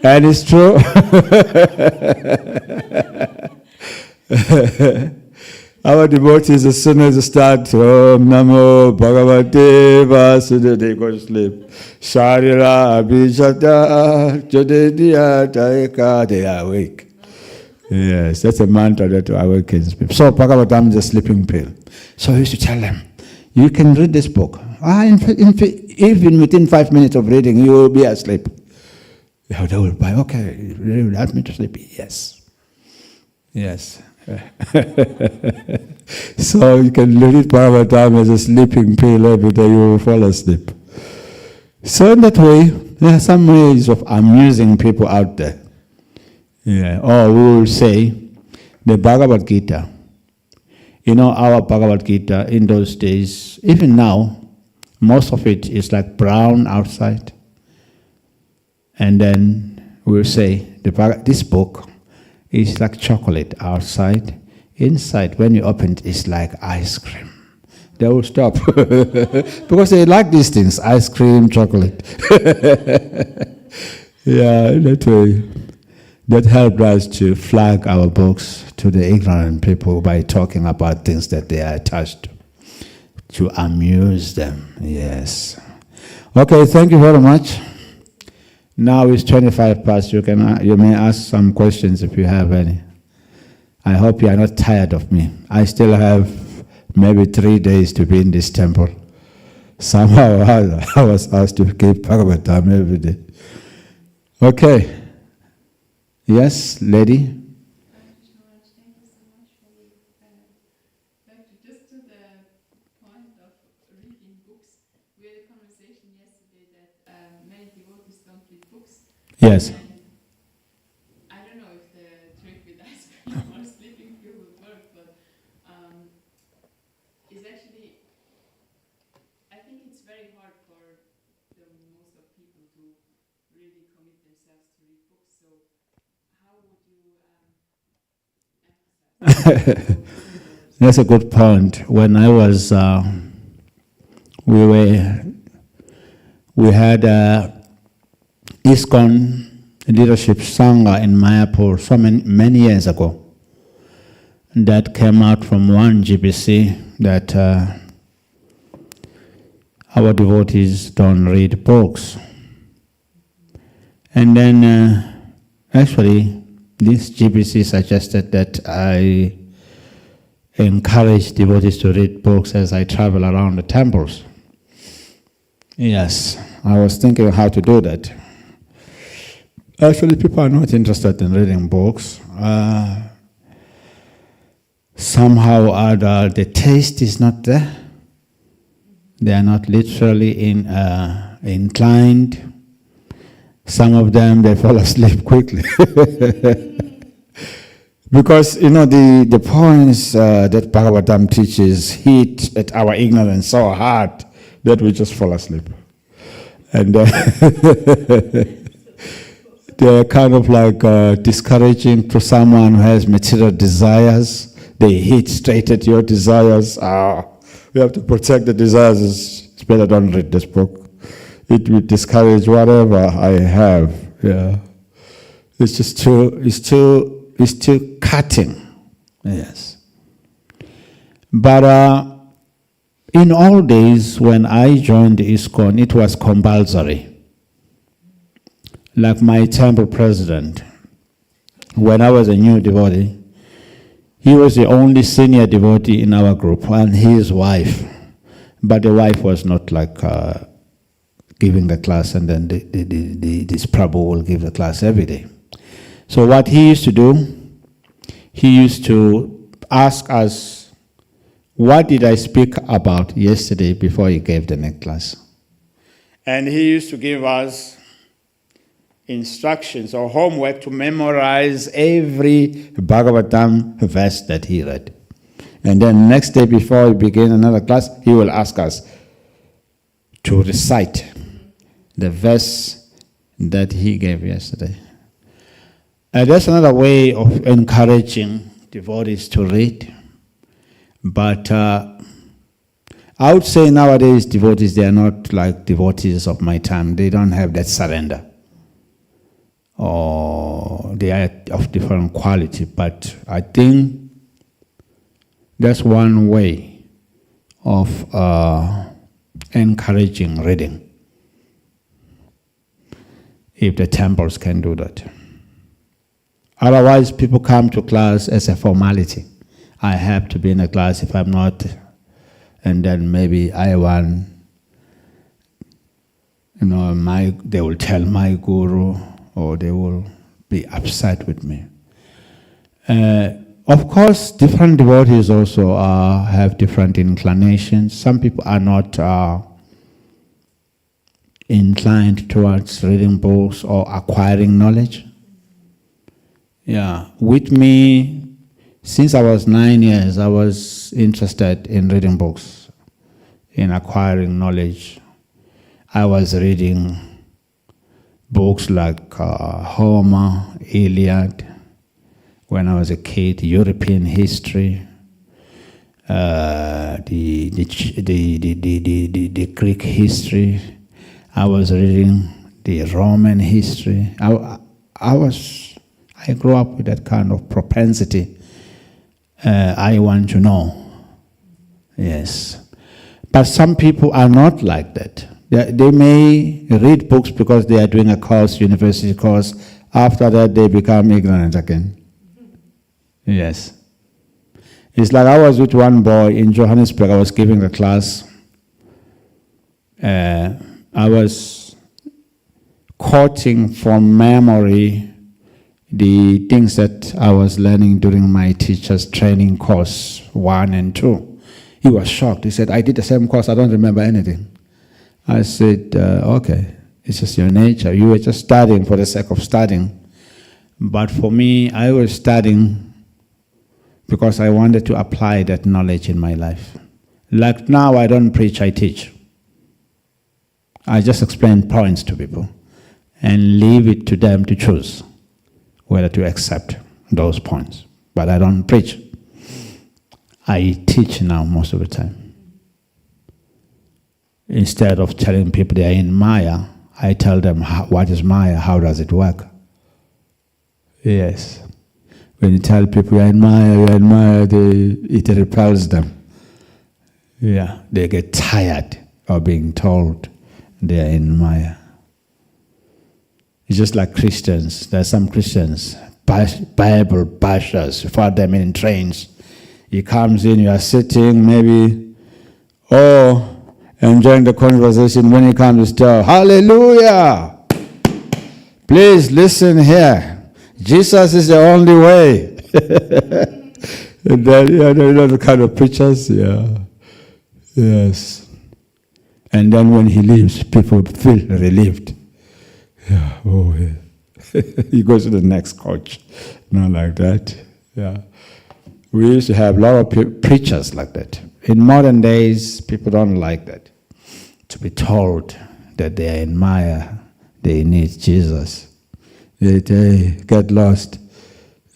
And it's true. Our devotees, as soon as they start, Om Namo Bhagavate Vasudevaya, they go to sleep. Sharira Abhijata Jodediya Taika, they are awake. Yes, that's a mantra that awakens people. So Bhagavatam is a sleeping pill. So I used to tell them, you can read this book. Even within 5 minutes of reading, you will be asleep. They will buy, okay, you want me to sleep? Yes. Yes. So you can read Bhagavatam as a sleeping pill every day, you will fall asleep. So in that way, there are some ways of amusing people out there. Yeah. Or we will say, the Bhagavad Gita. You know, our Bhagavad Gita in those days, even now, most of it is like brown outside. And then we'll say, this book is like chocolate outside. Inside, when you open it, it's like ice cream. They will stop. Because they like these things, ice cream, chocolate. Yeah, that way. That helped us to flag our books to the ignorant people by talking about things that they are attached to amuse them. Yes. Okay, thank you very much. Now it's 25 past. You may ask some questions if you have any. I hope you are not tired of me. I still have maybe 3 days to be in this temple. Somehow I was asked to keep Bhagavatam every day. Okay. Yes, lady? Thank you so much for just to the point of reading books. We had a conversation yesterday that many devotees don't read books. Yes. And I don't know if the trick with ice cream or sleeping pill would work, but it's actually, I think it's very hard for the most of people to really commit themselves to read books. So how would you emphasize? That's a good point. When I was, we had ISKCON leadership sangha in Mayapur so many years ago. That came out from one GBC that our devotees don't read books. And then actually this GBC suggested that I encourage devotees to read books as I travel around the temples. Yes, I was thinking how to do that. Actually, people are not interested in reading books. Somehow or other, the taste is not there. They are not literally inclined. Some of them, they fall asleep quickly. Because, you know, the points that Bhagavatam teaches hit at our ignorance so hard that we just fall asleep. And they're kind of like discouraging to someone who has material desires. They hit straight at your desires. We have to protect the desires. It's better don't read this book. It will discourage whatever I have. Yeah, it's just too cutting. Yes. But in all days, when I joined ISKCON, it was compulsory. Like my temple president, when I was a new devotee, he was the only senior devotee in our group, and his wife. But the wife was not like giving the class, and then this Prabhu will give the class every day. So what he used to do, he used to ask us, what did I speak about yesterday before he gave the next class? And he used to give us instructions or homework to memorize every Bhagavatam verse that he read. And then next day before we begin another class, he will ask us to recite the verse that he gave yesterday. That's another way of encouraging devotees to read. But I would say nowadays devotees, they are not like devotees of my time. They don't have that surrender. Or they are of different quality. But I think that's one way of encouraging reading. If the temples can do that. Otherwise, people come to class as a formality. I have to be in a class. If I'm not, and then maybe I want, they will tell my guru or they will be upset with me. Of course, different devotees also have different inclinations. Some people are not inclined towards reading books or acquiring knowledge. Yeah, with me, since I was 9 years, I was interested in reading books, in acquiring knowledge. I was reading books like Homer, Iliad, when I was a kid, European history, the Greek history. I was reading the Roman history. I grew up with that kind of propensity. I want to know. Yes. But some people are not like that. They may read books because they are doing a course, university course. After that, they become ignorant again. Yes. It's like I was with one boy in Johannesburg. I was giving a class. I was quoting from memory the things that I was learning during my teacher's training course 1 and 2. He was shocked. He said, I did the same course. I don't remember anything. I said, okay, it's just your nature. You were just studying for the sake of studying. But for me, I was studying because I wanted to apply that knowledge in my life. Like now, I don't preach, I teach. I just explain points to people and leave it to them to choose whether to accept those points. But I don't preach. I teach now most of the time. Instead of telling people they are in Maya, I tell them what is Maya, how does it work? Yes. When you tell people you're in Maya, it repels them. Yeah, they get tired of being told they are in Maya. It's just like Christians. There are some Christians, Bible bashers, you find them in trains. He comes in, you are sitting, maybe, enjoying the conversation. When he comes, tell, hallelujah! Please listen here. Jesus is the only way. And then, the kind of preachers, yes. And then when he leaves, people feel relieved. Yeah, he goes to the next coach. Not like that. Yeah. We used to have a lot of preachers like that. In modern days, people don't like that. To be told that they are in Maya, they need Jesus. They get lost.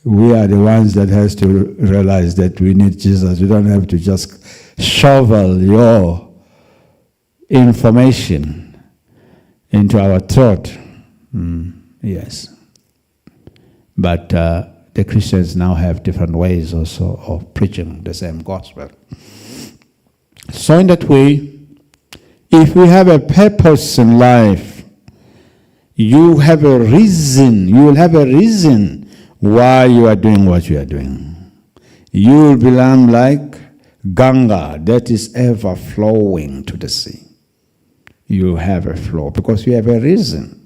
We are the ones that has to realize that we need Jesus. We don't have to just shovel your information into our throat. Yes. But the Christians now have different ways also of preaching the same gospel. So in that way, if we have a purpose in life, you have a reason, you will have a reason why you are doing what you are doing. You will become like Ganga that is ever flowing to the sea. You have a flow because you have a reason.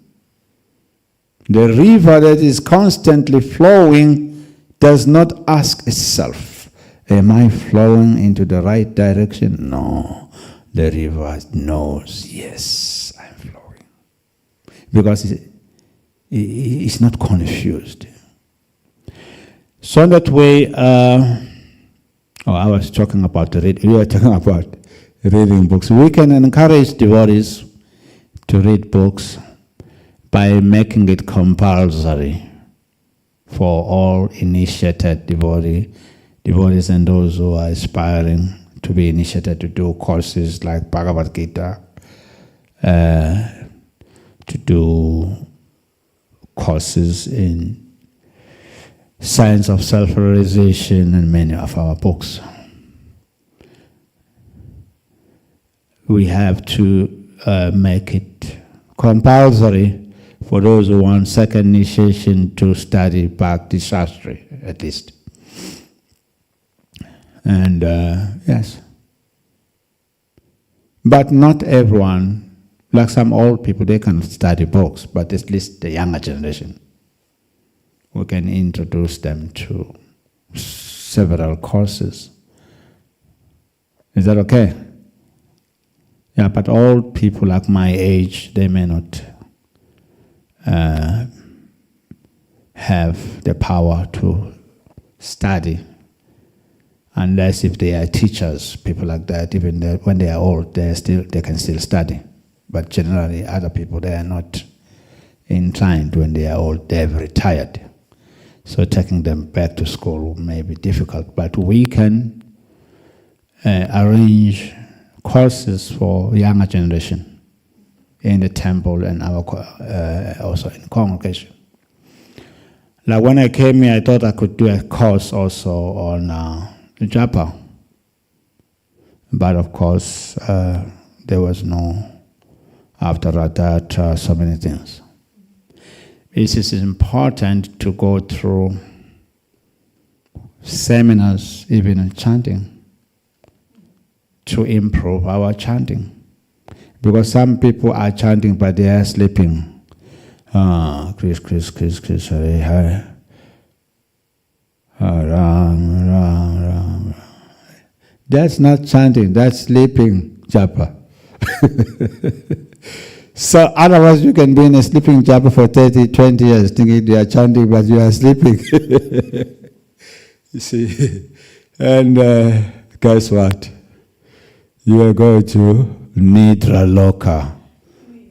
The river that is constantly flowing does not ask itself, am I flowing into the right direction? No. The river knows, yes, I'm flowing. Because it's not confused. So in that way, I was talking about we were talking about reading books. We can encourage devotees to read books by making it compulsory for all initiated devotees and those who are aspiring to be initiated to do courses like Bhagavad Gita, to do courses in science of self-realization and many of our books. We have to make it compulsory for those who want second initiation to study Bhakti Shastri, at least. And yes. But not everyone Like some old people, they can study books, but at least the younger generation, we can introduce them to several courses. Is that okay? Yeah, but old people like my age, they may not have the power to study, unless if they are teachers, people like that. Even when they are old, they can still study. But generally, other people, they are not inclined when they are old. They have retired, so taking them back to school may be difficult. But we can arrange courses for younger generation in the temple and our also in congregation. Like when I came here, I thought I could do a course also on japa, but of course there was no. After that, so many things. It is important to go through seminars, even in chanting, to improve our chanting. Because some people are chanting, but they are sleeping. Krish, Krish, Krish, Krish, Hare, Hare. Ram, Ram, Ram. That's not chanting, that's sleeping japa. So otherwise you can be in a sleeping japa for 30, 20 years thinking you are chanting but you are sleeping. You see. And guess what? You are going to Nidra Loka.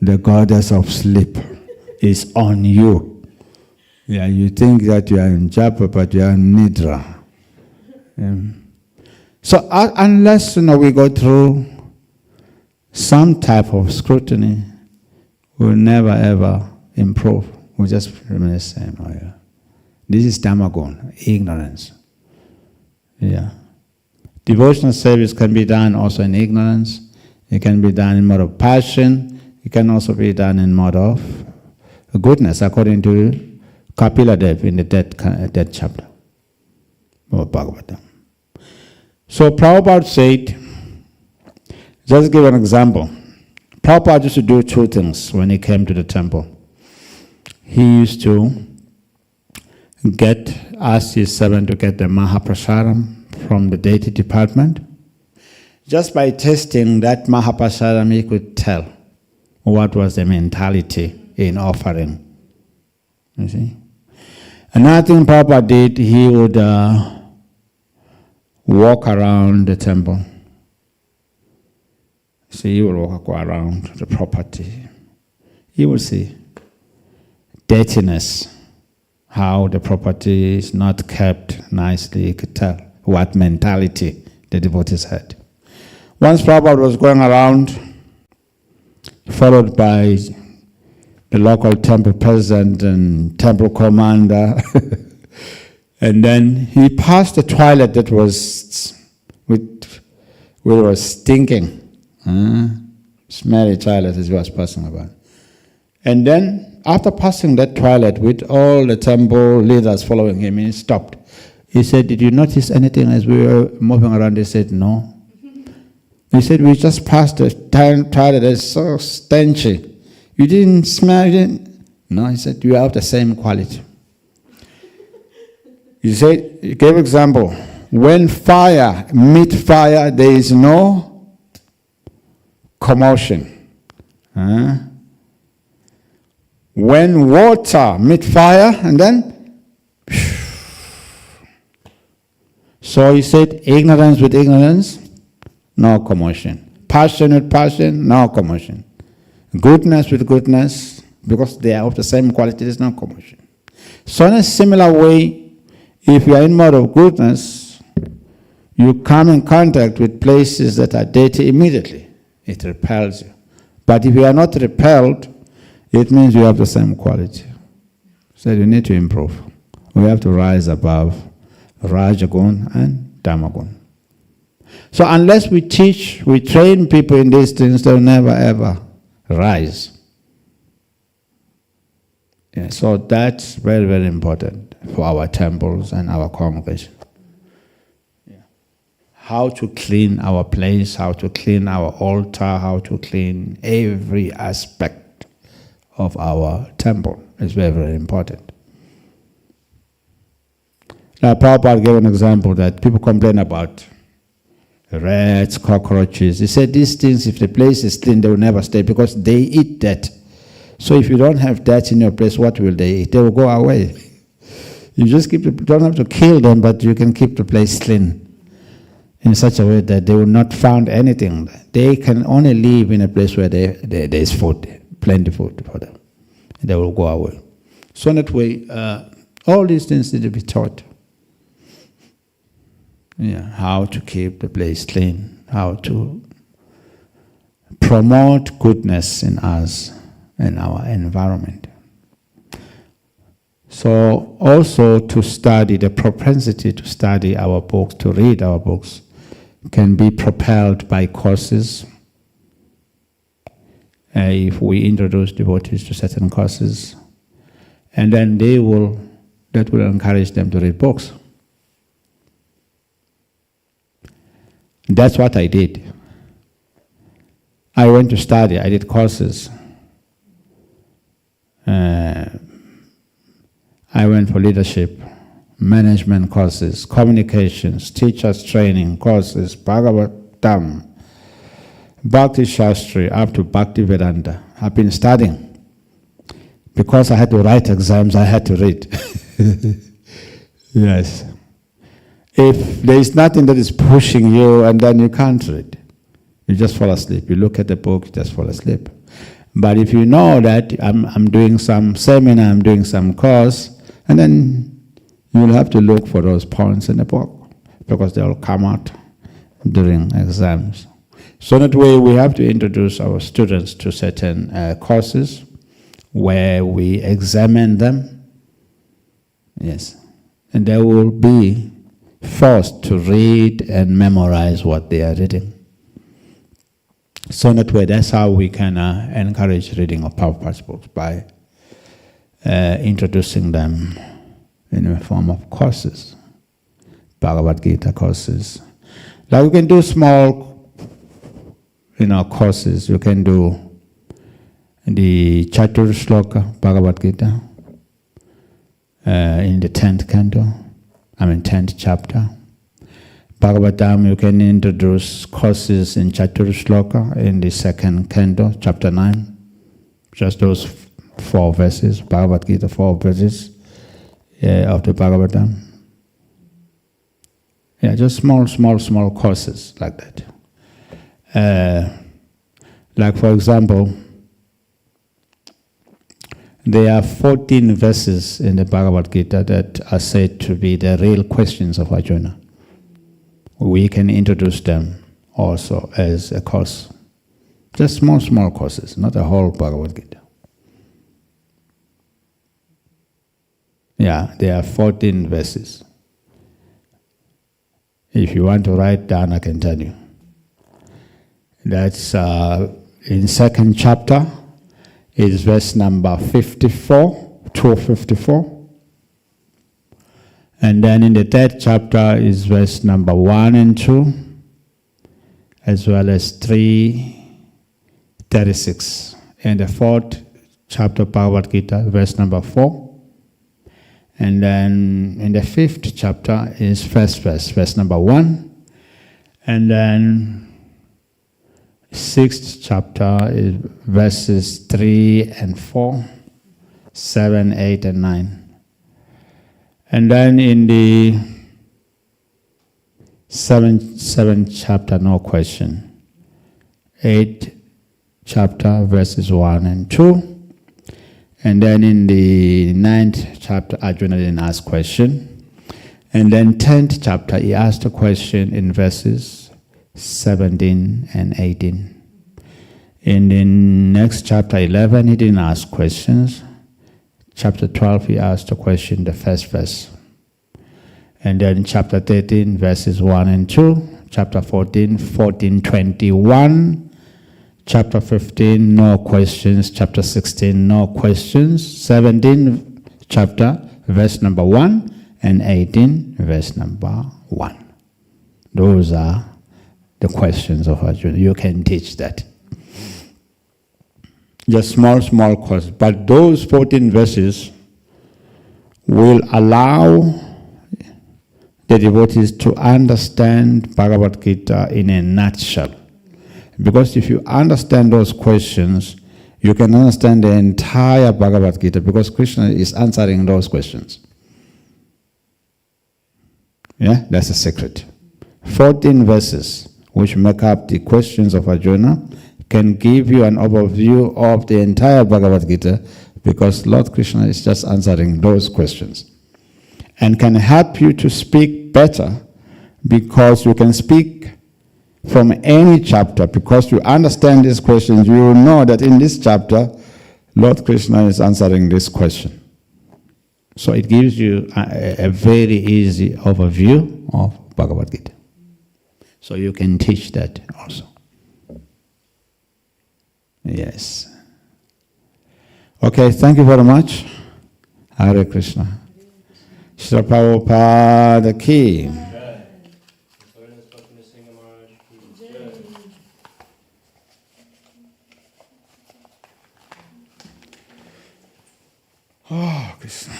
The goddess of sleep is on you. Yeah, you think that you are in japa but you are in Nidra. So unless we go through some type of scrutiny, will never ever improve. We'll just remain the same. Oh, yeah. This is tamagun, ignorance. Yeah. Devotional service can be done also in ignorance. It can be done in mode of passion. It can also be done in mode of goodness, according to Kapila Dev in the death chapter of Bhagavatam. So Prabhupada said, just give an example. Prabhupada used to do two things when he came to the temple. He used to ask his servant to get the Mahaprasadam from the deity department. Just by tasting that Mahaprasadam, he could tell what was the mentality in offering. You see? Another thing Prabhupada did, he would walk around the temple. See, he will walk around the property. He will see dirtiness, how the property is not kept nicely. He could tell what mentality the devotees had. Once Prabhupada was going around, followed by the local temple president and temple commander, and then he passed a toilet that was stinking. Smelly toilet as he was passing about. And then, after passing that toilet with all the temple leaders following him, he stopped. He said, "Did you notice anything as we were moving around?" They said, "No." He said, "We just passed the toilet, it's so stenchy. You didn't smell it?" No, he said, "You are of the same quality." He said, he gave example. When fire meet fire, there is no commotion. When water meet fire, and then so he said, ignorance with ignorance, no commotion. Passion with passion, no commotion. Goodness with goodness, because they are of the same quality, there is no commotion. So in a similar way, if you are in mode of goodness, you come in contact with places that are dirty immediately. It repels you. But if you are not repelled, it means you have the same quality. So you need to improve. We have to rise above Rajagun and Tamagun. So unless we teach, we train people in these things, they'll never ever rise. Yeah, so that's very, very important for our temples and our congregation. Yeah. how to clean our place, how to clean our altar, how to clean every aspect of our temple. It's very, very important. Now, Prabhupada gave an example that people complain about rats, cockroaches. He said these things, if the place is clean, they will never stay because they eat dirt. So if you don't have dirt in your place, what will they eat? They will go away. You just don't have to kill them, but you can keep the place clean in such a way that they will not find anything. They can only live in a place where there is food, plenty of food for them. They will go away. So in that way, all these things need to be taught. Yeah, how to keep the place clean, how to promote goodness in us and our environment. So also to study, the propensity to study our books, to read our books, can be propelled by courses. If we introduce devotees to certain courses, and then that will encourage them to read books. That's what I did. I went to study, I did courses. I went for leadership, management courses, communications, teachers training courses, Bhagavatam, Bhakti Shastri, up to Bhakti Vedanta. I've been studying. Because I had to write exams, I had to read. Yes. If there is nothing that is pushing you and then you can't read, you just fall asleep. You look at the book, you just fall asleep. But if you know that I'm doing some seminar, I'm doing some course, and then you'll have to look for those points in the book because they will come out during exams. So that way we have to introduce our students to certain courses where we examine them. Yes. And they will be forced to read and memorize what they are reading. So that way, that's how we can encourage reading of Prabhupada's books, by introducing them in the form of courses, Bhagavad Gita courses. Like you can do small, courses. You can do the Chatur Shloka Bhagavad Gita in the 10th canto. 10th chapter. Bhagavatam, you can introduce courses in Chatur Shloka in the 2nd canto, chapter 9. Just those 4 verses, Bhagavad Gita, 4 verses of the Bhagavatam. Yeah, just small courses like that. Like for example, there are 14 verses in the Bhagavad Gita that are said to be the real questions of Arjuna. We can introduce them also as a course. Just small courses, not a whole Bhagavad Gita. Yeah, there are 14 verses. If you want to write down, I can tell you. That's in 2nd chapter. Is verse number 54, 254. And then in the 3rd chapter is verse number 1 and 2, as well as 336. And the 4th chapter Bhagavad Gita, verse number 4. And then in the 5th chapter is first verse number 1. And then 6th chapter is verses 3 and 4, 7, 8, and 9. And then in the 7th chapter, no question. 8th chapter, verses 1 and 2. And then in the 9th chapter, Arjuna didn't ask question. And then 10th chapter, he asked a question in verses 17 and 18. In the next chapter 11, he didn't ask questions. Chapter 12, he asked a question, the first verse. And then chapter 13, verses 1 and 2. Chapter 14, 21. Chapter 15, no questions. Chapter 16, no questions. 17 chapter, verse number 1. And 18, verse number 1. Those are the questions of Arjuna. You can teach that. Just small questions. But those 14 verses will allow the devotees to understand Bhagavad Gita in a nutshell. Because if you understand those questions, you can understand the entire Bhagavad Gita, because Krishna is answering those questions. Yeah, that's a secret. 14 verses, which make up the questions of Arjuna, can give you an overview of the entire Bhagavad Gita, because Lord Krishna is just answering those questions. And can help you to speak better, because you can speak from any chapter, because you understand these questions. You will know that in this chapter, Lord Krishna is answering this question. So it gives you a very easy overview of Bhagavad Gita. So you can teach that also. Yes. Okay, thank you very much. Hare Krishna. Srila Prabhupada ki. Oh, Krishna.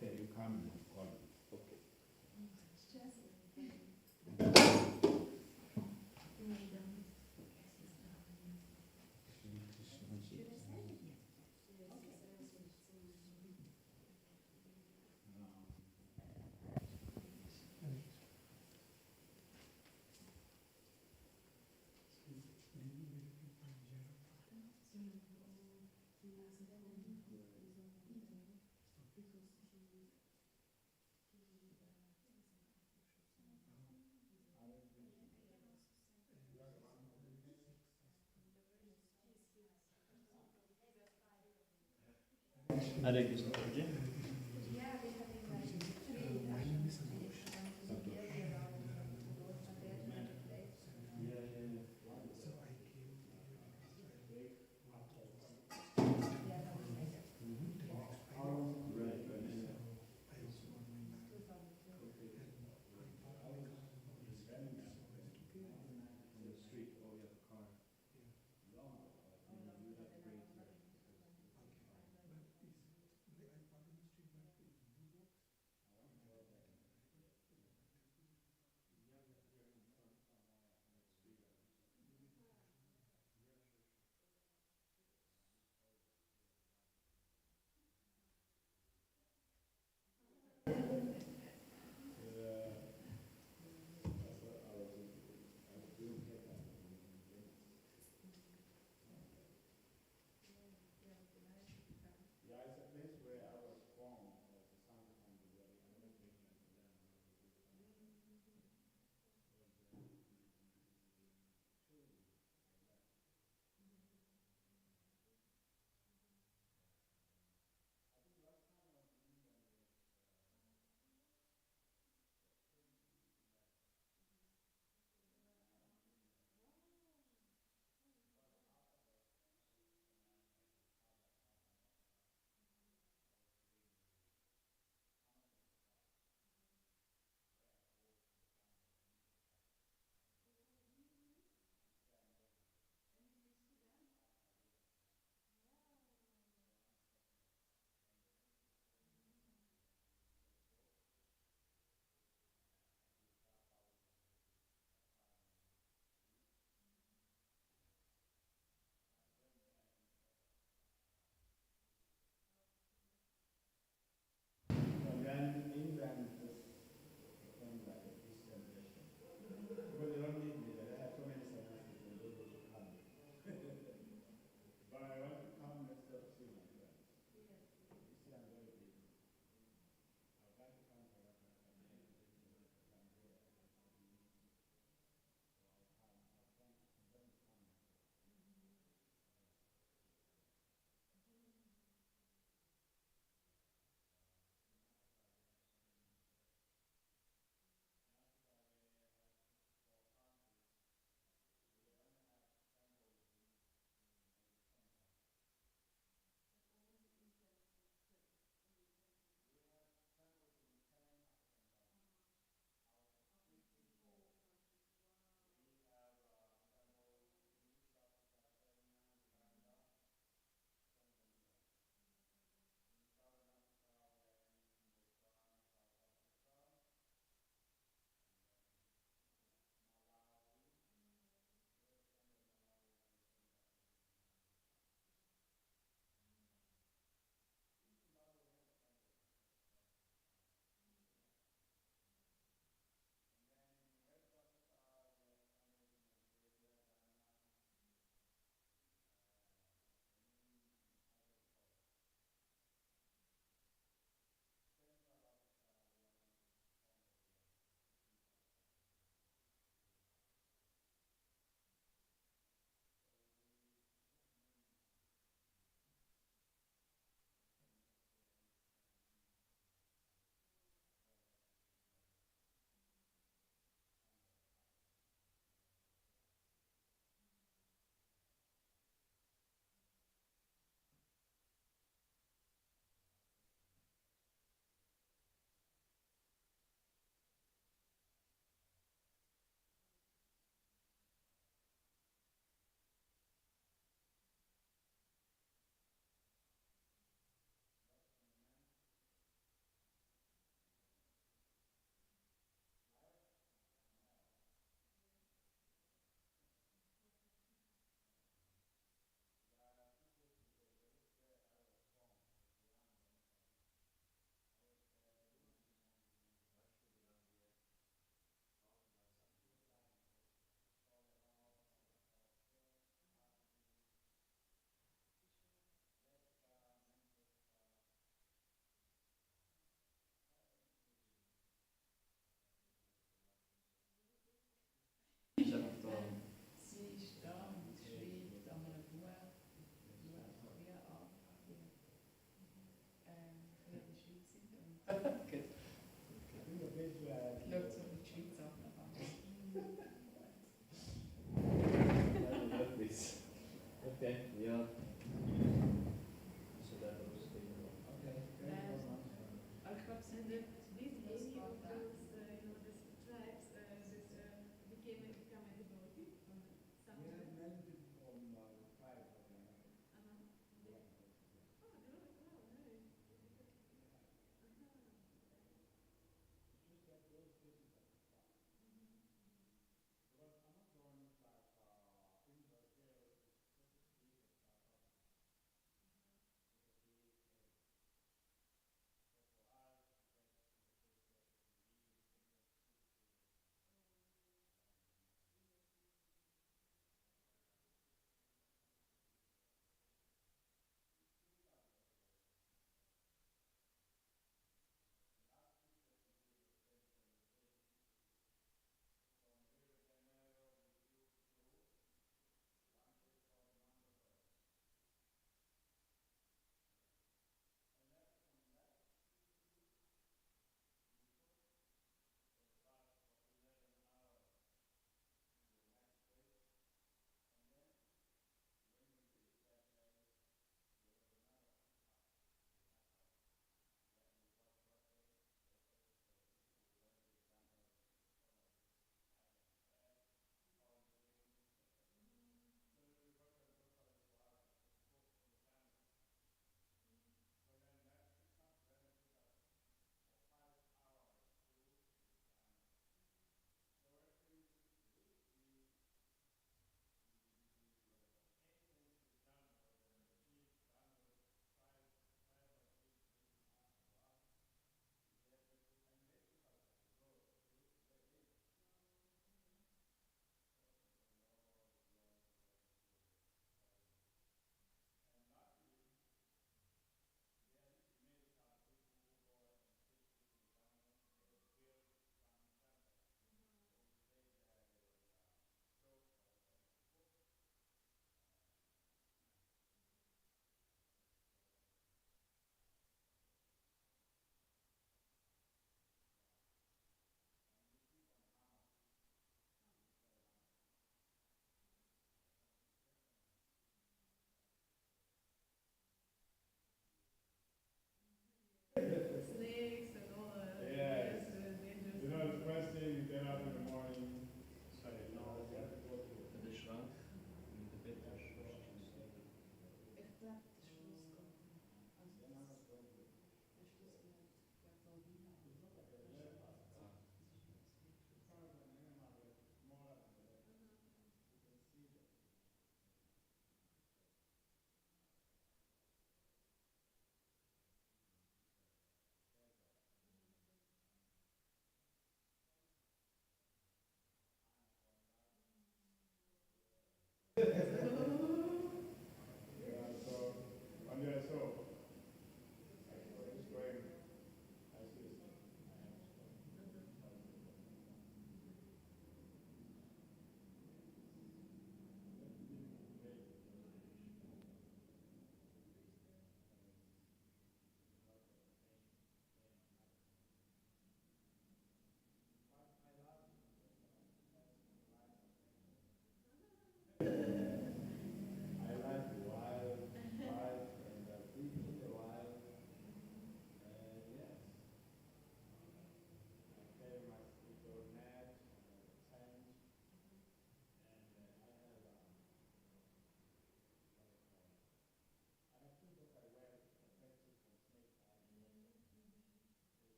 Okay, you come. Okay. Hare Krishna.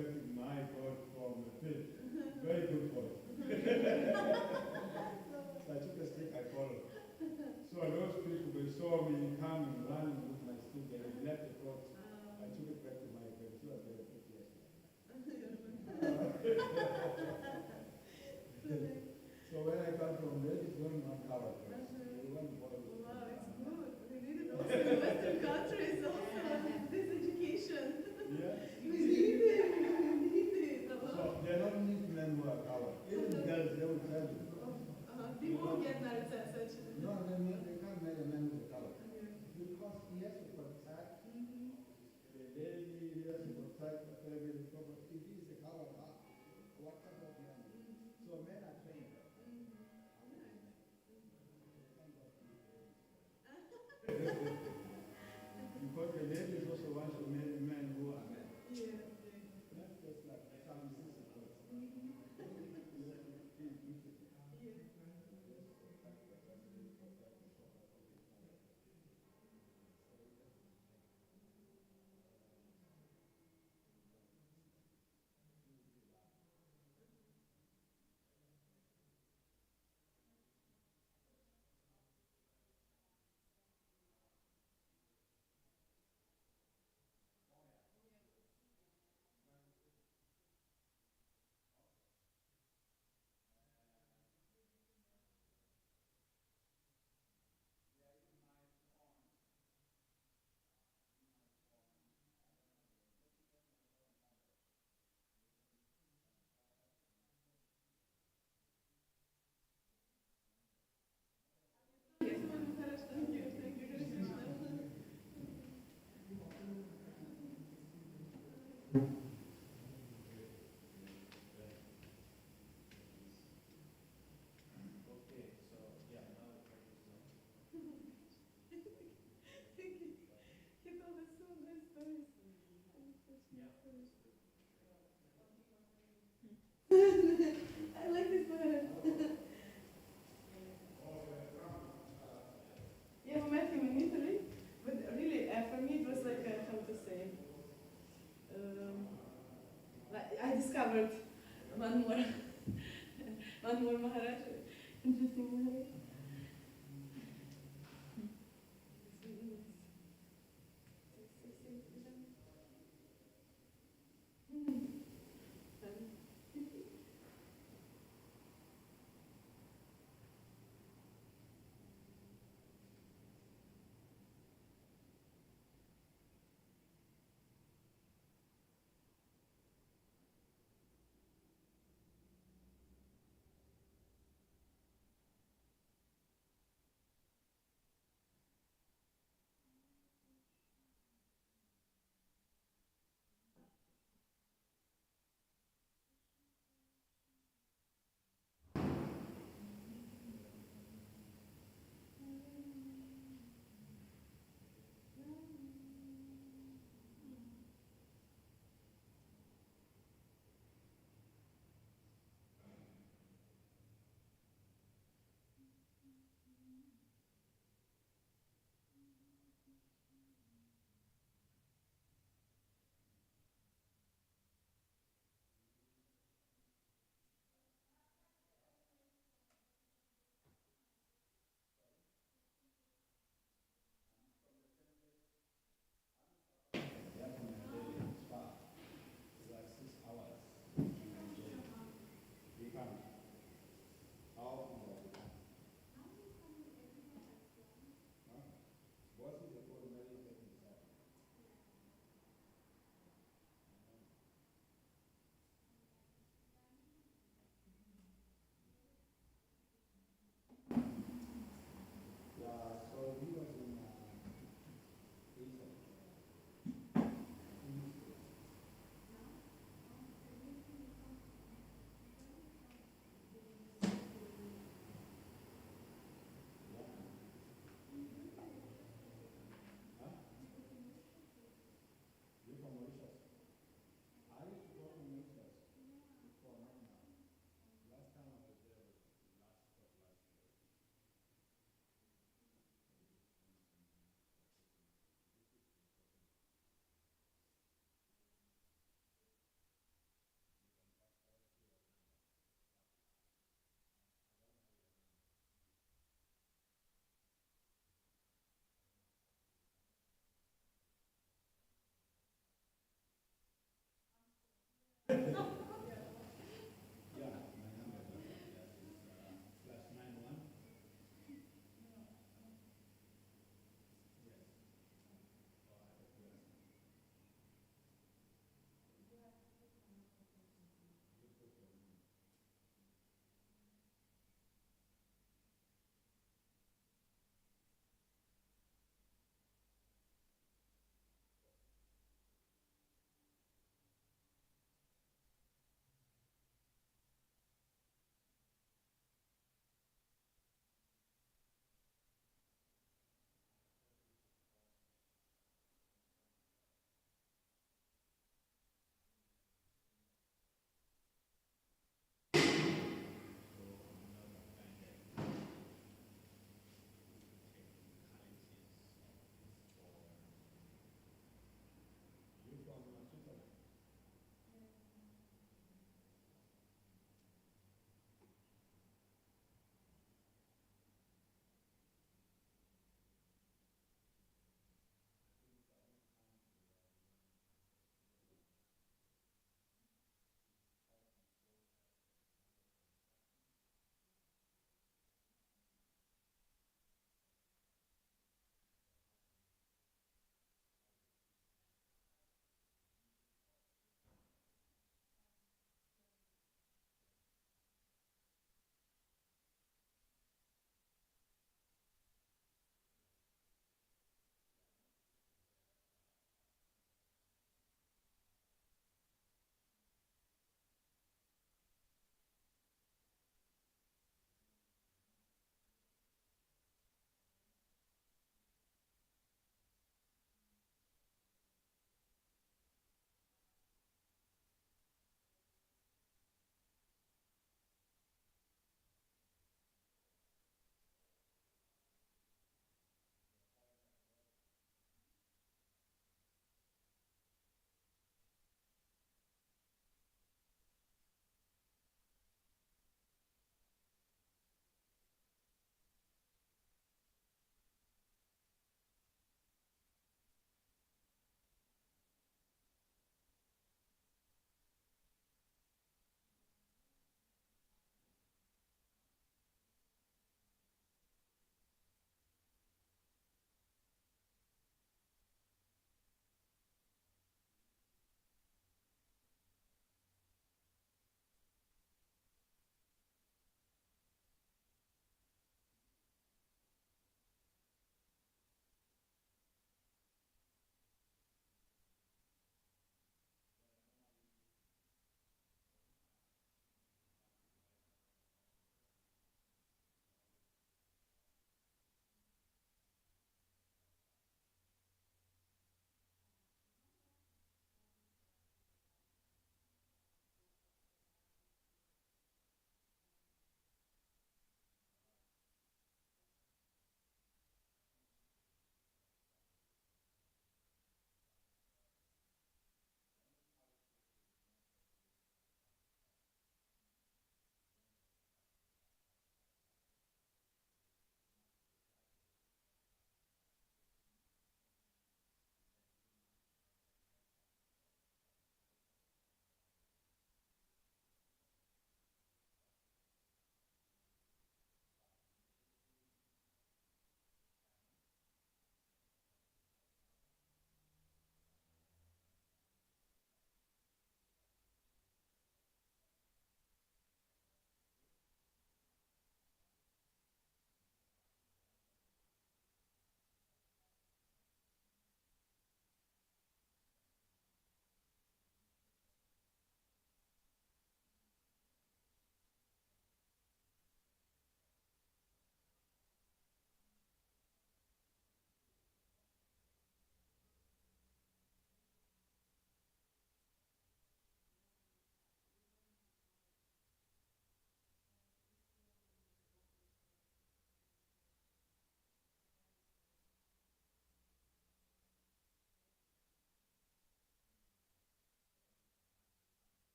expecting my God from the fish. Very good boy. So I took a stick, I followed. So those people, they saw me coming, running with my stick, and they left the boat. I took it back to my bed. So I got a bit yesterday. So when I come from there, it's going on cover. Wow, it's good. We need it also in Western countries also, this education. Yeah. We need it. So they're not only men who are covered. Even girls, they will tell you. People get married such. No, they can't marry a man with a cover. Because he has to protect the lady, he has to protect the family. If he is a cover, what type of man? So men are trained. Because the ladies also want to marry men who are men. Yeah. Not just like some sisters. He told us so nice stories. I like this one. Yeah, we met him in Italy, but really, for me, it was like, how to say, like I discovered one more Maharaj, interesting Maharaj.